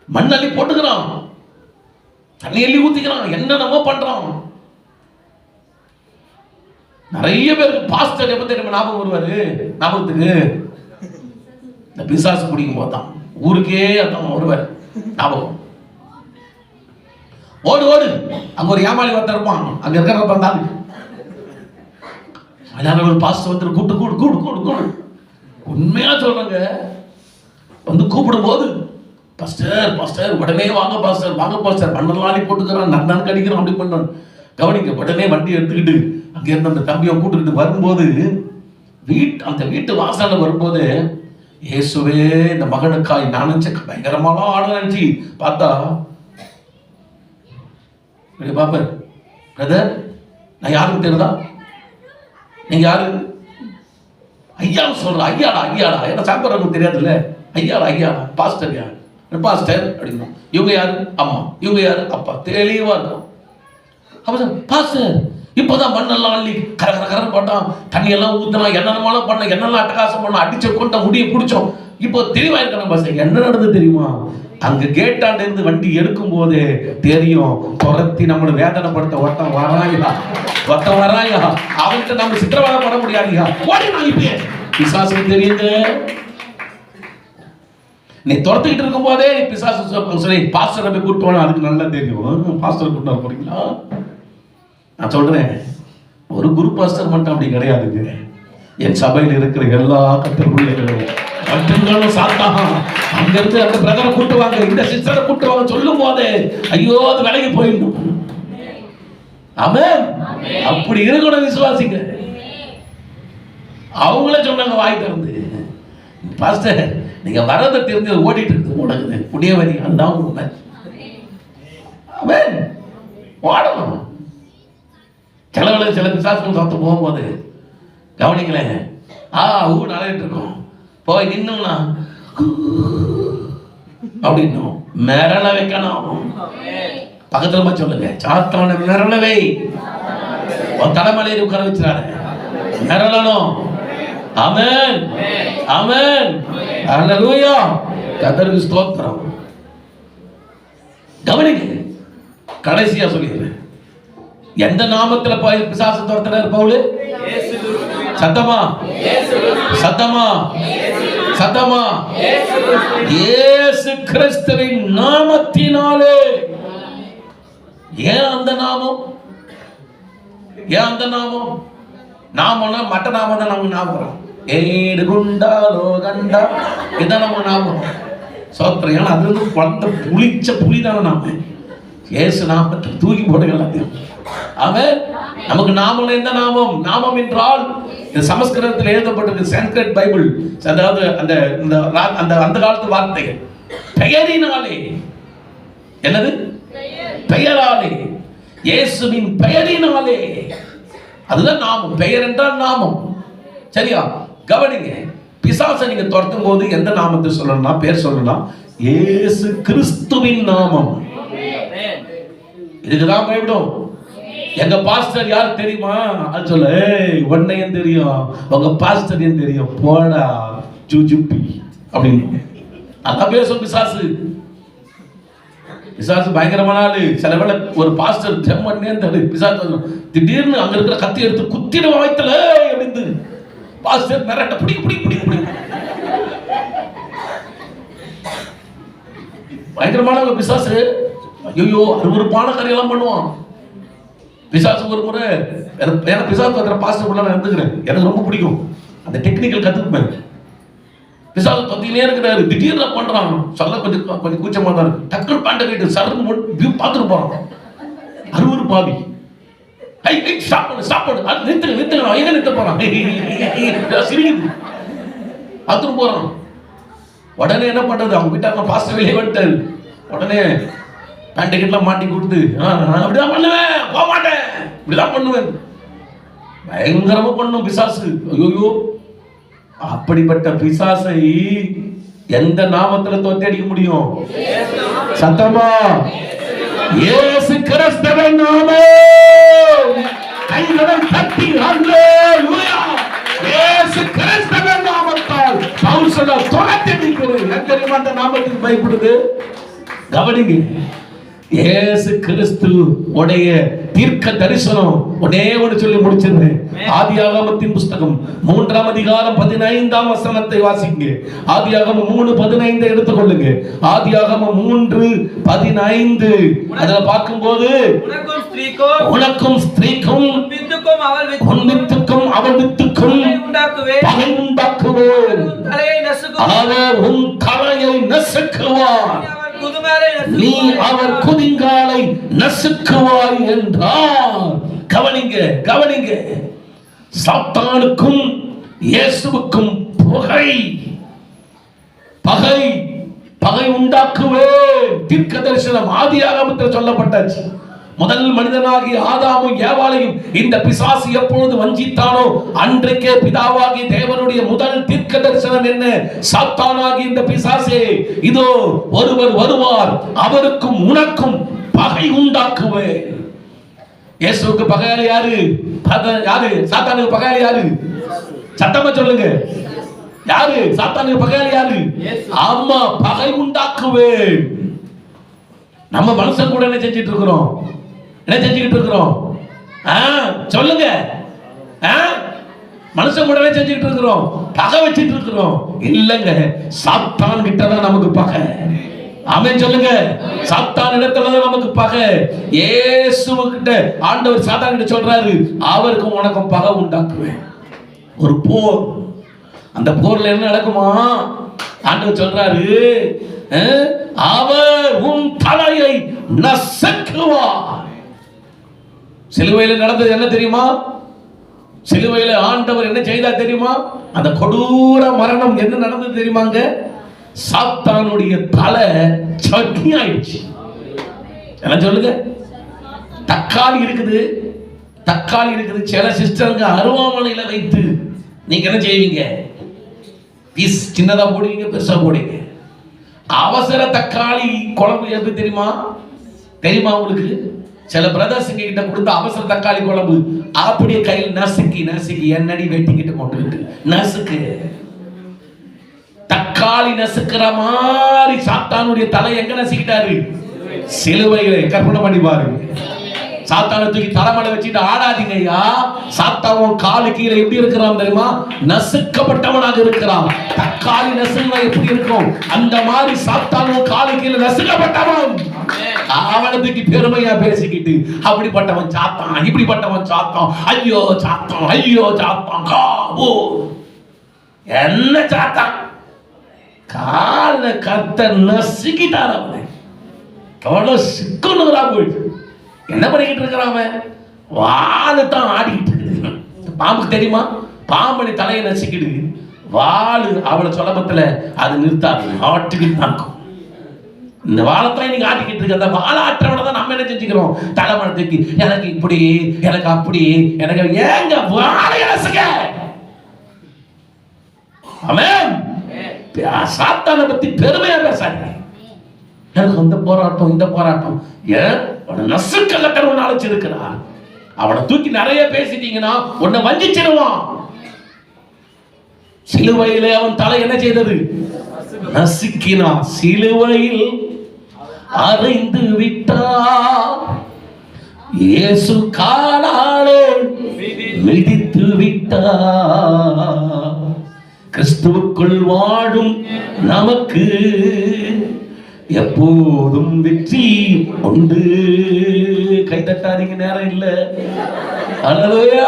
மண்ணள்ளி போட்டுக்கிறான், தண்ணி அள்ளி ஊத்திக்கிறான், என்னென்னமோ பண்றான். நிறைய பேருக்கு பாஸ்டர் எப்ப தெரியுமா ஞாபகம் வருவாரு? ஞாபகத்துக்கு இந்த பிசாசு குடிக்கும் போதான் ஊருக்கே அதான் வருவார் ஞாபகம். ஓடு ஓடு, அங்க ஒரு ஏமாளி ஒருத்தர் இருப்பான், அங்க இருக்கிற பந்தாங்க எல்லாரும் பாஸ்டர் வந்து கூட்டு கூடு கூடு கூடு கூடு. உண்மையா சொல்றாங்க, வந்து கூப்பிடும் போது பாஸ்டர் பாஸ்டர் உடனே வாங்க பாஸ்டர், வாங்க பாஸ்டர், மண்ணெல்லாம் போட்டுக்கிறான், நான் கடிக்கிறான், அப்படி பண்ணான். கவனிக்க, உடனே வண்டி எடுத்துக்கிட்டு அங்க இருந்து அந்த தம்பியை கூட்டுக்கிட்டு வரும்போது அந்த வீட்டு வாசல்ல வரும்போது, இயேசுவே இந்த மகனுக்காய் நான் நினைச்ச பயங்கரமான ஆட நினைச்சு பார்த்தா பாப்பர் பிரதர், நான் யாருக்கு தெரியுதா? நீங்க யாரு? ஐயா சொல்ற. ஐயாடா ஐயாடா, என்ன சாப்பிட்றவங்க தெரியாதுல்ல. ஐயாடா ஐயாடா, பாஸ்டர் யார்? பாஸ்டர் அப்படின்னா. இவங்க யாரு? அம்மா. இவங்க யாரு? அப்பா. தெளிவா இருக்கும். அப்ப பாஸ்டர் இப்பதான் மண்ணெல்லாம் அள்ளி கர கர கரன்னு போட்டான், தண்ணி எல்லாம் ஊத்தலாம், என்னென்னமாலும் பண்ண, என்னெல்லாம் அட்டகாசம் பண்ண, அடிச்ச கொண்ட முடிய பிடிச்சோம். இப்போ தெளிவா இருக்கணும் பாஸ்டர். என்ன நடந்தது தெரியுமா? அங்க கேட்டாண்ட இருந்து வண்டி எடுக்கும் போதே தெரியும், துரத்தி நம்மளை வேதனைப்படுத்த ஒருத்தன் வராயா, ஒருத்தன் வராயா, அவன்கிட்ட நம்ம சித்திரவதை பண்ண முடியாதுயா. ஓடி நான் இப்ப பிசாசுக்கு தெரியுது. நீ துரத்துக்கிட்டு இருக்கும் போதே நீ பிசாசு சரி பாஸ்டரை போய் கூட்டு போனா அதுக்கு நல்லா தெரியும். பாஸ்டர் கூட்டு வர போறீங்களா? நான் சொல்றேன், ஒரு குரு பாஸ்டர் மட்டும் அப்படி கிடையாதுங்க. என் சபையில் இருக்கிற எல்லா கத்தர் பிள்ளைகளும் மட்டுங்களும் சாத்தான் அங்க இருந்து அந்த பிரதரை கூட்டுவாங்க, இந்த சிஸ்டரை கூட்டுவாங்க. சொல்லும் போதே ஐயோ அது விலகி போயிடணும். ஆமென். அப்படி இருக்கணும் விசுவாசிங்க. அவங்களே சொன்னாங்க வாய் திறந்து, பாஸ்டர் நீங்க வரதை தெரிஞ்சு ஓடிட்டு இருக்கு உனக்கு புடிய வரி அதான் உண்மை. ஆமென். ஓடணும். சில பிசாசுகள் சத்து போகும்போது கவனிங்களேன், நடந்துட்டு இருக்கோம், போய் நின்னோம்னா அப்படின்னும் மிரள வைக்கணும். பக்கத்துல போய் சொல்லுங்க, சாத்தான மிரளவை தலைமலையில் உட்கார வச்சுறாரு, மிரளணும். ஆமென் ஆமென் அல்லேலூயா. கர்த்தருக்கு ஸ்தோத்திரம். கவனிங்க, கடைசியா சொல்லிடுறேன். எந்த நாமத்துல பிசாசு துரத்தினார் பவுல்? சத்தமா சத்தமா சத்தமா இயேசு கிறிஸ்துவின் நாமத்தினாலே. ஏன் அந்த நாமம்? ஏன் அந்த நாமம்? நாமம்னா மற்ற நாமம் தான் நமக்கு ஞாபகம். ஏடு குண்டா லோகண்டா இதான் நம்ம ஞாபகம். சோத்திரம். ஏன்னா அது வந்து குழந்தை புளிச்ச புளிதான நாம. இயேசு நாமத்தை தூக்கி போடுங்க எல்லாத்தையும். அவன் நமக்கு நாமம் எந்த நாமம்? நாமம் என்றால் இது சமஸ்கிருதத்தில் எழுதப்பட்டிருக்கு, சான்ஸ்கிரிட் பைபிள். அதாவது அந்த அந்த காலத்து வார்த்தைகள். பெயரினாலே. என்னது? பெயராலே, இயேசுவின் பெயரினாலே. அதுதான் நாமம். பெயர் என்றால் நாமம். சரியா? கவனிங்க, பிசாசை நீங்க துரத்தும் போது எந்த நாமத்தை சொல்லணும்னா, பேர் சொல்லணும், இயேசு கிறிஸ்துவின் நாமம். இதுக்குதான் பயப்படும். எங்க பாஸ்டர் யார் தெரியுமா? அது சொல்ல, உன்னையும் தெரியும், உங்க பாஸ்டரையும் தெரியும், போடா ஜூஜுப்பி அப்படின்னு அதான் பேசும் பிசாசு. பிசாசு பயங்கரமான ஆளு. சில வேளை ஒரு பாஸ்டர் ஜெம்மன்னே பிசாசு திடீர்னு அங்க இருக்கிற கத்தி எடுத்து குத்திட வாய்த்தல அப்படின்னு பாஸ்டர் மிரட்ட பிடி பிடி பிடி பிடி. பயங்கரமான பிசாசு. ஐயோ, அருவருப்பான கரையெல்லாம் பண்ணுவான் பிசாசு. ஒரு முறை ஏன்னா பிசாசு பார்க்குற பாஸ்டர் நான் இருந்துக்கிறேன், எனக்கு ரொம்ப பிடிக்கும் அந்த டெக்னிக்கல் கற்றுக்குப்பேன். பிசாசு தொத்திலே இருக்கிறாரு, திடீர்னு பண்றான். சொல்ல கொஞ்சம் கூச்சமா தான் இருக்கு. டக்குனு பேண்ட கேட்டு சரக்கு பார்த்துட்டு போறான். அறுவரு பாவி. சாப்பாடு அது நிறுத்துங்க எங்க நிறுத்த போறான், சிரிக்குது, பார்த்துட்டு போறான். உடனே என்ன பண்றது, அவங்க வீட்டாங்க பாஸ்டர் வெளியே வந்துட்டாரு. உடனே பேண்ட கிட்டலாம் மாட்டி கொடுத்து, அப்படிதான் பண்ணுவேன், போக மாட்டேன், இப்படிதான் பண்ணுவேன். பயங்கரமா பண்ணும் பிசாசு. ஐயோ, அப்படிப்பட்ட பிசாசை எந்த நாமத்துல தோத்தடிக்க முடியும்? சத்தமா இயேசு கிறிஸ்துவின் நாமம். கைகளை தட்டி அல்லேலூயா. இயேசு கிறிஸ்துவின் நாமத்தால் பவுல் சொல்ல துரத்தி நிற்கிறது. தெரியுமா அந்த நாமத்துக்கு பயப்படுது? கவனிங்க, இயேசு கிறிஸ்து உடைய தீர்க்க தரிசனம் ஒன்னே ஒன்று சொல்லி முடிச்சிருந்தேன். ஆதியாகமத்தின் புஸ்தகம் 3ஆம் அதிகாரம் 15ஆம் வசனத்தை வாசிங்க. ஆதியாகமம் 3:15 எடுத்துக்கொள்ளுங்க. ஆதியாகமம் 3:15 அதுல பார்க்கும்போது, உனக்கும் ஸ்திரீக்கும் உன் வித்துக்கும் அவள் வித்துக்கும் பகை உண்டாக்குவேன், அவர் உன் தலையை நசுக்குவார், நீ அவர் குதிங்காலை நசுக்குவாய் என்றார். கவனிங்க கவனிங்க, சாத்தானுக்கும் இயேசுவுக்கும் பகை பகை பகை உண்டாக்குவேன். தீர்க்க தரிசனம் ஆதியாகமத்தில் சொல்லப்பட்டாச்சு. முதல் மனிதனாகிய ஆதாமும் ஏவாளையும் இந்த பிசாசு எப்பொழுது வஞ்சித்தானோ அன்றைக்கே பிதாவாகிய தேவனுடைய முதல் தீர்க்க தரிசனம் என்ன? சாத்தானாகிய இந்த பிசாசே, இதோ ஒருவர் வருவார், அவருக்கும் உனக்கும் பகை உண்டாக்குவேன். இயேசுவுக்கு பகையாளி யாரு? யாரு? சாத்தானுக்கு பகையாளி யாரு? சத்தமா சொல்லுங்க, யாரு சாத்தானுக்கு பகையாளி? யாரு? ஆமா, பகை உண்டாக்குவேன். நம்ம மனுஷன் கூட என்ன செஞ்சிட்டு இருக்கிறோம்? என்ன செஞ்சுக்கிட்டு இருக்கிறோம்? சொல்லுங்க. மனுஷன் கூட செஞ்சுக்கிட்டு இருக்கிறோம், பகை வச்சிட்டு இருக்கிறோம். இல்லங்க, சாத்தான் கிட்டதான் நமக்கு பகை. ஆமென் சொல்லுங்க. சாத்தான் இடத்துலதான் நமக்கு பகை. இயேசுகிட்ட ஆண்டவர் சாத்தான் கிட்ட சொல்றாரு, அவருக்கும் உனக்கும் பகை உண்டாக்குவேன். ஒரு போர். அந்த போர்ல என்ன நடக்குமா? ஆண்டவர் சொல்றாரு, அவர் உன் தலையை நசுக்குவார். சிலுவையில் நடந்தது என்ன தெரியுமா? சிலுவையில் ஆண்டவர் என்ன செய்தார் தெரியுமா? அந்த கொடூர மரணம் என்ன நடந்தது தெரியுமாங்க? சாத்தானுடைய தலை சட்னி ஆயிடுச்சு. என்ன சொல்லுங்க? தக்காளி இருக்குது, தக்காளி இருக்குது. சில சிஸ்டருங்க அருவாமனையில வைத்து நீங்க என்ன செய்வீங்க? பீஸ் சின்னதா போடுவீங்க, பெருசா போடுவீங்க. அவசர தக்காளி குழம்பு எப்படி தெரியுமா? தெரியுமா உங்களுக்கு? சில பிரதர்ஸ் கிட்ட கொடுத்த அவசர தக்காளி குழம்பு அப்படியே கையில் நசுக்கி நசுக்கி என்னடி வெட்டிக்கிட்டு கொண்டு நசுக்கு. தக்காளி நசுக்கிற மாதிரி சாத்தானுடைய தலை எங்க நசுக்கிட்டாரு? சிலுவையில. கற்பனை பண்ணி பாருங்க. சாத்தானை தூக்கி தலைமலை வச்சுட்டு ஆடாதீங்க ஐயா. சாத்தான் காலு கீழே எப்படி இருக்கிறான் தெரியுமா? நசுக்கப்பட்டவனாக இருக்கிறான். தக்காளி நசுனா எப்படி இருக்கும்? அந்த மாதிரி சாத்தான் காலு கீழே நசுக்கப்பட்டவன். அவனுக்கு பெருமையா பேசிக்கிட்டு அப்படிப்பட்டவன் சாத்தான், இப்படிப்பட்டவன் சாத்தான், ஐயோ சாத்தான், ஐயோ சாத்தான், காவோ என்ன சாத்தான் கால கத்த நசுக்கிட்டார். அவனை எவ்வளவு சிக்கனூரா போயிட்டு என்ன பண்ணிக்கிட்டு இருக்கிறான்? வாழு தான் ஆடிக்கிட்டு இருக்கு. பாம்புக்கு தெரியுமா? பாம்பனி தலையை நசுக்கிடு, வாழு அவளை சுலபத்துல அது நிறுத்தாது, ஆட்டுக்கிட்டு தாக்கும். இந்த வாழத்தான் இன்னைக்கு ஆட்டிக்கிட்டு இருக்கு. அந்த வாழை ஆற்றவனை தான் நம்ம என்ன செஞ்சுக்கிறோம்? தலைமணத்துக்கு எனக்கு இப்படி, எனக்கு அப்படி, எனக்கு ஏங்க வாழை நசுக்க. ஆமென். சாத்தானை பத்தி பெருமையா பேசாதீங்க. எனக்கு அந்த போராட்டம் இந்த போராட்டம். ஏன் நசுக்க கட்டணம் அழைச்சிருக்கிறார். அவனை தூக்கி நிறைய பேசிட்டீங்கன்னா உன்னை வஞ்சிச்சிருவான். சிலுவையிலே அவன் தலை என்ன செய்தது? நசுக்கினான். சிலுவையில் அறைந்து விட்டார். இயேசு காலாலே மிதித்து விட்டார். கிறிஸ்துவுக்குள் வாழும் நமக்கு எப்போதும் வெற்றி உண்டு. கை தட்டாதீங்க, நேரம் இல்ல. அல்லேலூயா.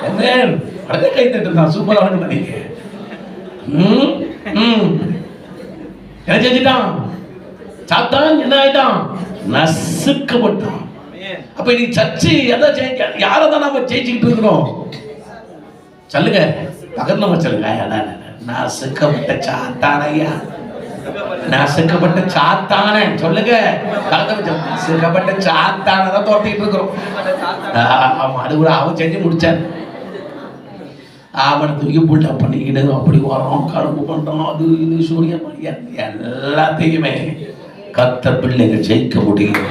ஆமென். அடே கை தட்டுனா சூப்பரா இருக்கு நீங்க. என்ன செஞ்சிட்டான்? சாத்தான் என்ன ஆயிட்டான்? நசுக்கப்பட்டான். அப்ப நீ சர்ச்சு எதை யாரை தான் நாம ஜெயிச்சுக்கிட்டு இருக்கிறோம்? சொல்லுங்க, பக்கத்துல சொல்லுங்க. நசுக்கப்பட்ட சாத்தானையா, நசுக்கப்பட்ட சாத்தான சொல்லுங்க. நசுக்கப்பட்ட சாத்தான தான் தோட்டிட்டு இருக்கிறோம். ஆமா, அது கூட அவன் செஞ்சு முடிச்சார். அவனை தூக்கி புள்ள பண்ணிக்கிட்டு அப்படி வரோம், கரும்பு பண்றோம், அது இது சூரியன் எல்லாத்தையுமே கர்த்தர் பிள்ளைகள் ஜெயிக்க முடியும்.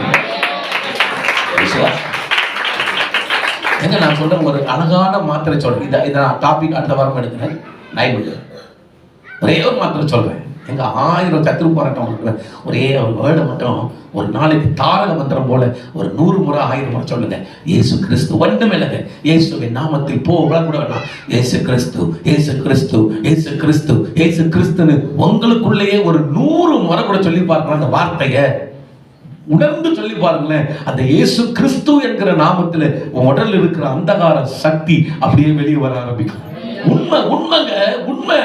எங்க நான் சொல்றேன், ஒரு அழகான மாத்திரை சொல்றேன். இதை நான் டாபிக் அடுத்த வாரம் எடுக்கிறேன். நைபிள் ஒரே ஒரு மாத்திரை சொல்றேன். எங்க 1000 சத்துரு போராட்டம் இருக்கிற ஒரே ஒரு வேர்டை மட்டும் ஒரு நாளைக்கு தாரக மந்திரம் போல ஒரு 100 முறை 1000 முறை சொல்லுங்க. இயேசு கிறிஸ்து. ஒன்றும் இல்லைங்க, இயேசுவின் நாமத்தில் கூட வேணாம். இயேசு கிறிஸ்து, இயேசு கிறிஸ்து, இயேசு கிறிஸ்து, இயேசு கிறிஸ்துன்னு உங்களுக்குள்ளேயே ஒரு 100 முறை கூட சொல்லி பார்க்கலாம். அந்த வார்த்தையை உணர்ந்து சொல்லி பாருங்களேன். அந்த இயேசு கிறிஸ்து என்கிற நாமத்துல உன் உடல் இருக்கிற அந்தகார சக்தி அப்படியே வெளியே வர ஆரம்பிக்கும். உண்மை, உண்மைங்க, உண்மை.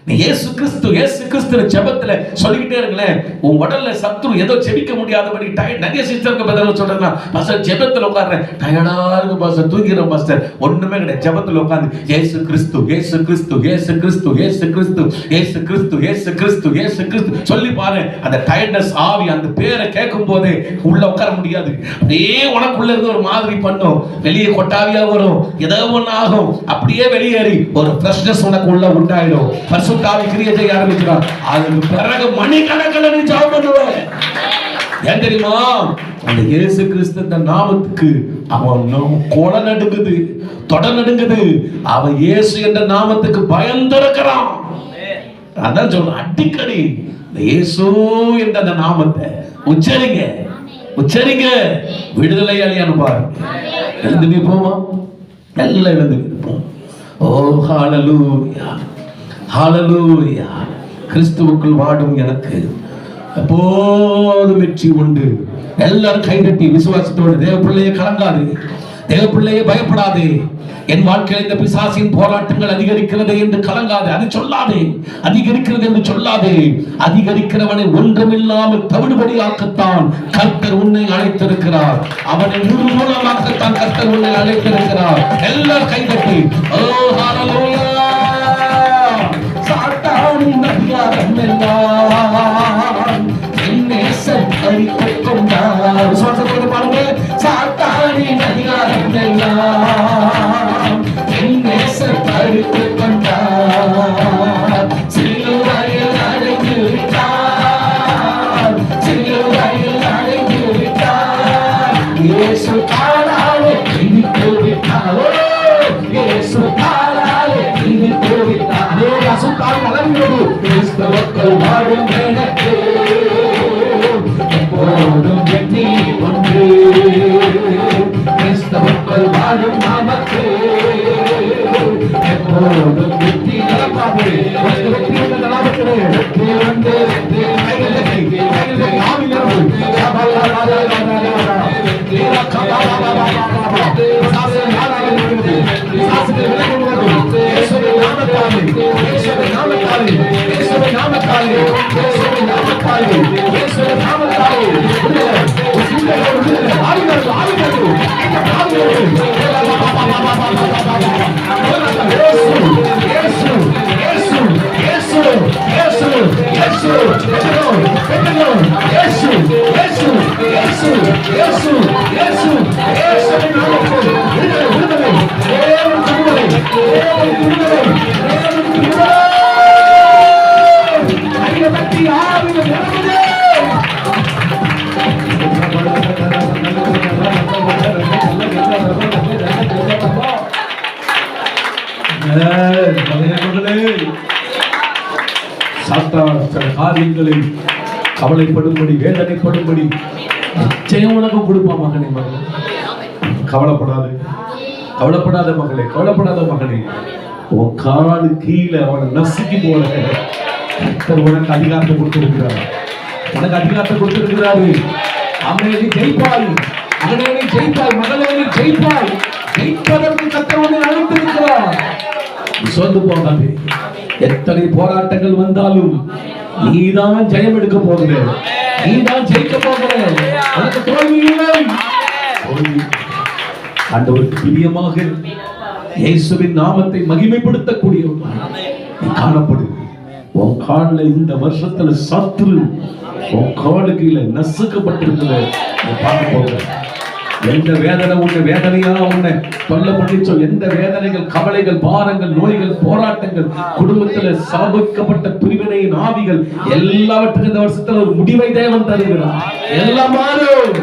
நீ இயேசு கிறிஸ்து, இயேசு கிறிஸ்து ஜெபத்துல சொல்லிக்கிட்டே இருங்களேன். உன் உடல்ல சத்துரு ஏதோ ஜெபிக்க முடியாதபடி டயர்ட். நிறைய சிஸ்டருக்கு பதில் சொல்றேன்னா, பாஸ்டர் ஜெபத்துல உட்கார்றேன், டயர்டா இருக்கு பாஸ்டர், தூங்கிடுறேன் பாஸ்டர். ஒண்ணுமே கிடையாது. ஜெபத்துல உட்கார்ந்து இயேசு கிறிஸ்து, இயேசு கிறிஸ்து, இயேசு கிறிஸ்து, இயேசு கிறிஸ்து, இயேசு கிறிஸ்து, இயேசு கிறிஸ்து, இயேசு கிறிஸ்து சொல்லி பாரு. அந்த டயர்ட்னஸ் ஆவி அந்த பேரை கேட்கும் போதே உள்ள உட்கார முடியாது. அப்படியே உனக்குள்ள இருந்து ஒரு மாதிரி பண்ணும், வெளியே கொட்டாவியா வரும், ஏதோ ஒண்ணு ஆகும். அப்படியே வெளியேறி ஒரு ஃப்ரெஷ்னஸ் உனக்கு உள்ள உண்டாயிடும். தாவி கிரியை செய்ய ஆரம்பிக்கிறான். அதுக்கு பிறகு மணிக்கணக்கில் நீ ஜெபம் பண்ணுவ. ஏன் தெரியுமா? அந்த இயேசு கிறிஸ்து இந்த நாமத்துக்கு அவன் கொலை நடுங்குது, தொட நடுங்குது. அவன் இயேசு என்ற நாமத்துக்கு பயந்திருக்கிறான். அதான் சொல்றேன், அடிக்கடி இந்த இயேசு என்ற அந்த நாமத்தை உச்சரிங்க, உச்சரிங்க. விடுதலை அழியான்னு பாருங்க. எழுந்து நிற்போமா? எல்லாம் எழுந்து நிற்போம். ஓ ஹல்லேலூயா, ஹல்லேலூயா. கிறிஸ்துவுக்குள் வாடும் எனக்கு எப்போதும் வெற்றி உண்டு. எல்லாரும் கைதட்டி விசுவாசத்தோடு தேவ பிள்ளையே கலங்காது, தேவ பிள்ளையே பயப்படாதே. என் வாழ்க்கையில் இந்த பிசாசின் போராட்டங்கள் அதிகரிக்கிறது என்று கலங்காதே. அது சொல்லாதே. அதிகரிக்கிறது என்று சொல்லாதே. அதிகரிக்கிறவனை ஒன்றுமில்லாமல் தவிடுபடியாக்கத்தான் கர்த்தர் உன்னை அழைத்திருக்கிறார். அவனை முழுமூலமாக்கத்தான் கர்த்தர் உன்னை அழைத்திருக்கிறார். எல்லாரும் கைதட்டி ஓ ஹalleluya. சாத்தானின் அதிகாரம் எல்லாம் நேசம் அழித்துக் கொண்டார். விசுவாசத்தோடு பாருங்க. சாத்தானின் அதிகாரம் எல்லாம் நேசம் அழித்துக் கொண்டார். சிலுவையில் அடைந்து விட்டார். சிலுவையில் அடைந்து விட்டார். இயேசு காலாலே இனித்து விட்டார். இயேசு காலாலே இனித்து விட்டார். அசுத்தால் வளர்ந்தது கிறிஸ்தவர்கள் வாழும் எனக்கு எப்போதும் வெற்றி ஒன்று. கிறிஸ்தவர்கள் வாழும் நமக்கு எப்போதும் வெற்றி நடப்பாது. வெற்றி வந்து லாபத்திலே வெற்றி வந்து சாத்தான் சில காரியங்களை கவலைப்படும்படி வேதனைப்படும்படி நிச்சயம் உனக்கு கொடுப்பான் மகனே. மகனே கவலைப்படாது. கவலைப்படாத மகளே. கவலைப்படாத மகனே. உன் காலு கீழே அவனை நசுக்கி போல உனக்கு அதிகாரத்தை கொடுத்திருக்கிறார். உனக்கு அதிகாரத்தை கொடுத்திருக்கிறாரு. அவனை ஜெயிப்பாய். மகனே ஜெயிப்பாய். மகளே ஜெயிப்பாய். ஜெயிப்பதற்கு கர்த்தர் அழைத்திருக்கிறார். சோர்ந்து போகாதே. எத்தனை போராட்டங்கள் வந்தாலும் நீதான் ஜெயம் எடுக்க போகிற. நீதான் ஜெயிக்க போகிற. உனக்கு தோல்வி இல்லை. ஆண்டவருக்கு பிரியமாக இயேசுவின் நாமத்தை மகிமைப்படுத்தக்கூடியவனாய் நீ காணப்படு. உன் காலில் இந்த வருஷத்துல சத்துரு உன் காலு கீழே நசுக்கப்பட்டிருக்கிற பார்க்க போகிற. எந்த வேதனை உன்னை வேதனையா உன்னை தொல்லை பண்ணி சொல். எந்த வேதனைகள், கவலைகள், பாரங்கள், நோய்கள், போராட்டங்கள், குடும்பத்துல சாபிக்கப்பட்ட பிரிவினையின் ஆவிகள் எல்லாவற்றுக்கும் இந்த வருஷத்துல ஒரு முடிவை தேவன் தருகிறார். எல்லாம் மாறும்.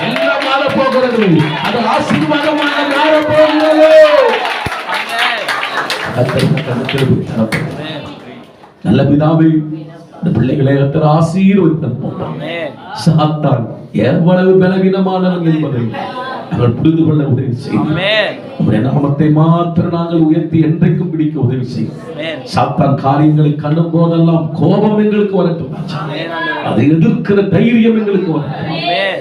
எல்லாம் மாற போகிறது. அது ஆசீர்வாதமாக மாற போகிறது. நல்ல பிதாவே, இந்த பிள்ளைகளை ஆசீர்வதித்தான். சாத்தான் எவ்வளவு பலவீனமானவன் என்பதை நாங்கள் புரிந்து கொள்ள உதவி செய்யும். உம்முடைய நாமத்தை மாத்திரம் நாங்கள் உயர்த்தி என்றைக்கும் பிடிக்க உதவி செய்யும். சாத்தான் காரியங்களை கண்ணும் போதெல்லாம் கோபம் எங்களுக்கு வரட்டும். அதை எதிர்க்கிற தைரியம் எங்களுக்கு வரட்டும்.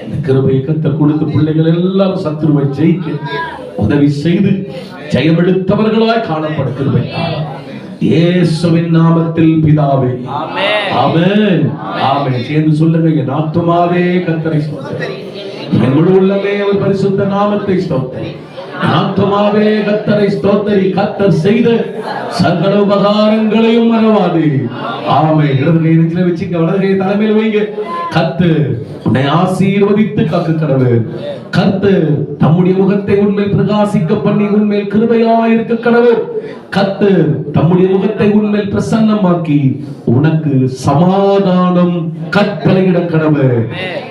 இந்த கிருபையை கர்த்தர் கொடுத்து பிள்ளைகள் எல்லாரும் சத்துருவை ஜெயிக்க உதவி செய்து ஜெயமெடுத்தவர்களாய் காணப்பட கிருபை இயேசுவின் நாமத்தில் பிதாவே. ஆமென். ஆமென். சேர்ந்து சொல்லுங்க. என் ஆத்துமாவே கர்த்தரை ஸ்தோத்திரி. என் முழு உள்ளமே அவர் பரிசுத்த நாமத்தை ஸ்தோத்திரி. என் ஆத்துமாவே கர்த்தரை ஸ்தோத்திரி. கர்த்தர் செய்த சகல உபகாரங்களையும் மறவாதே. ஆமென். இடது கையை நெஞ்சில வச்சுங்க. வலது கையை தலைமையில் வைங்க. கர்த்தர் உன்னை ஆசீர்வதித்து காக்க கடவுள். கர்த்தர் தம்முடைய முகத்தை உன்மேல் பிரகாசிக்க பண்ணி உன்மேல் கிருபையாய் இருக்க கடவுள். கர்த்தர் தம்முடைய முகத்தை உன்மேல் பிரசன்னமாக்கி உனக்கு சமாதானம் கட்டளையிட கடவுள்.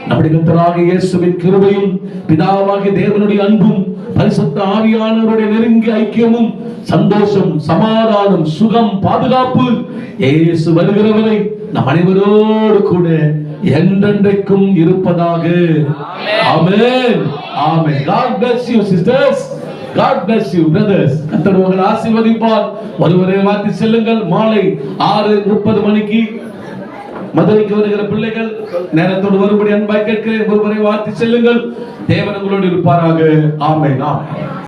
நம்முடைய கர்த்தராகிய இயேசுவின் கிருபையும் பிதாவாகிய தேவனுடைய அன்பும் பரிசுத்த ஆவியானவருடைய நெருங்கிய ஐக்கியமும் சந்தோஷம், சமாதானம், சுகம், பாதுகாப்பு இயேசு வருகிறவரை நம் அனைவரோடு கூட என்றென்றைக்கும் இருப்பதாக. ஆமென். ஆமென். God bless you sisters. God bless you brothers. கர்த்தர் உங்களை ஆசீர்வதிப்பார். ஒருவரை வாழ்த்தி செல்லுங்கள். மாலை 6:30 மணிக்கு மதுரைக்கு வருகிற பிள்ளைகள் நேரத்தோடு வரும்படி அன்பாய் கேட்கிறேன். ஒருவரை வாழ்த்தி செல்லுங்கள். தேவன் உங்களோடு இருப்பாராக. ஆமென். ஆமென்.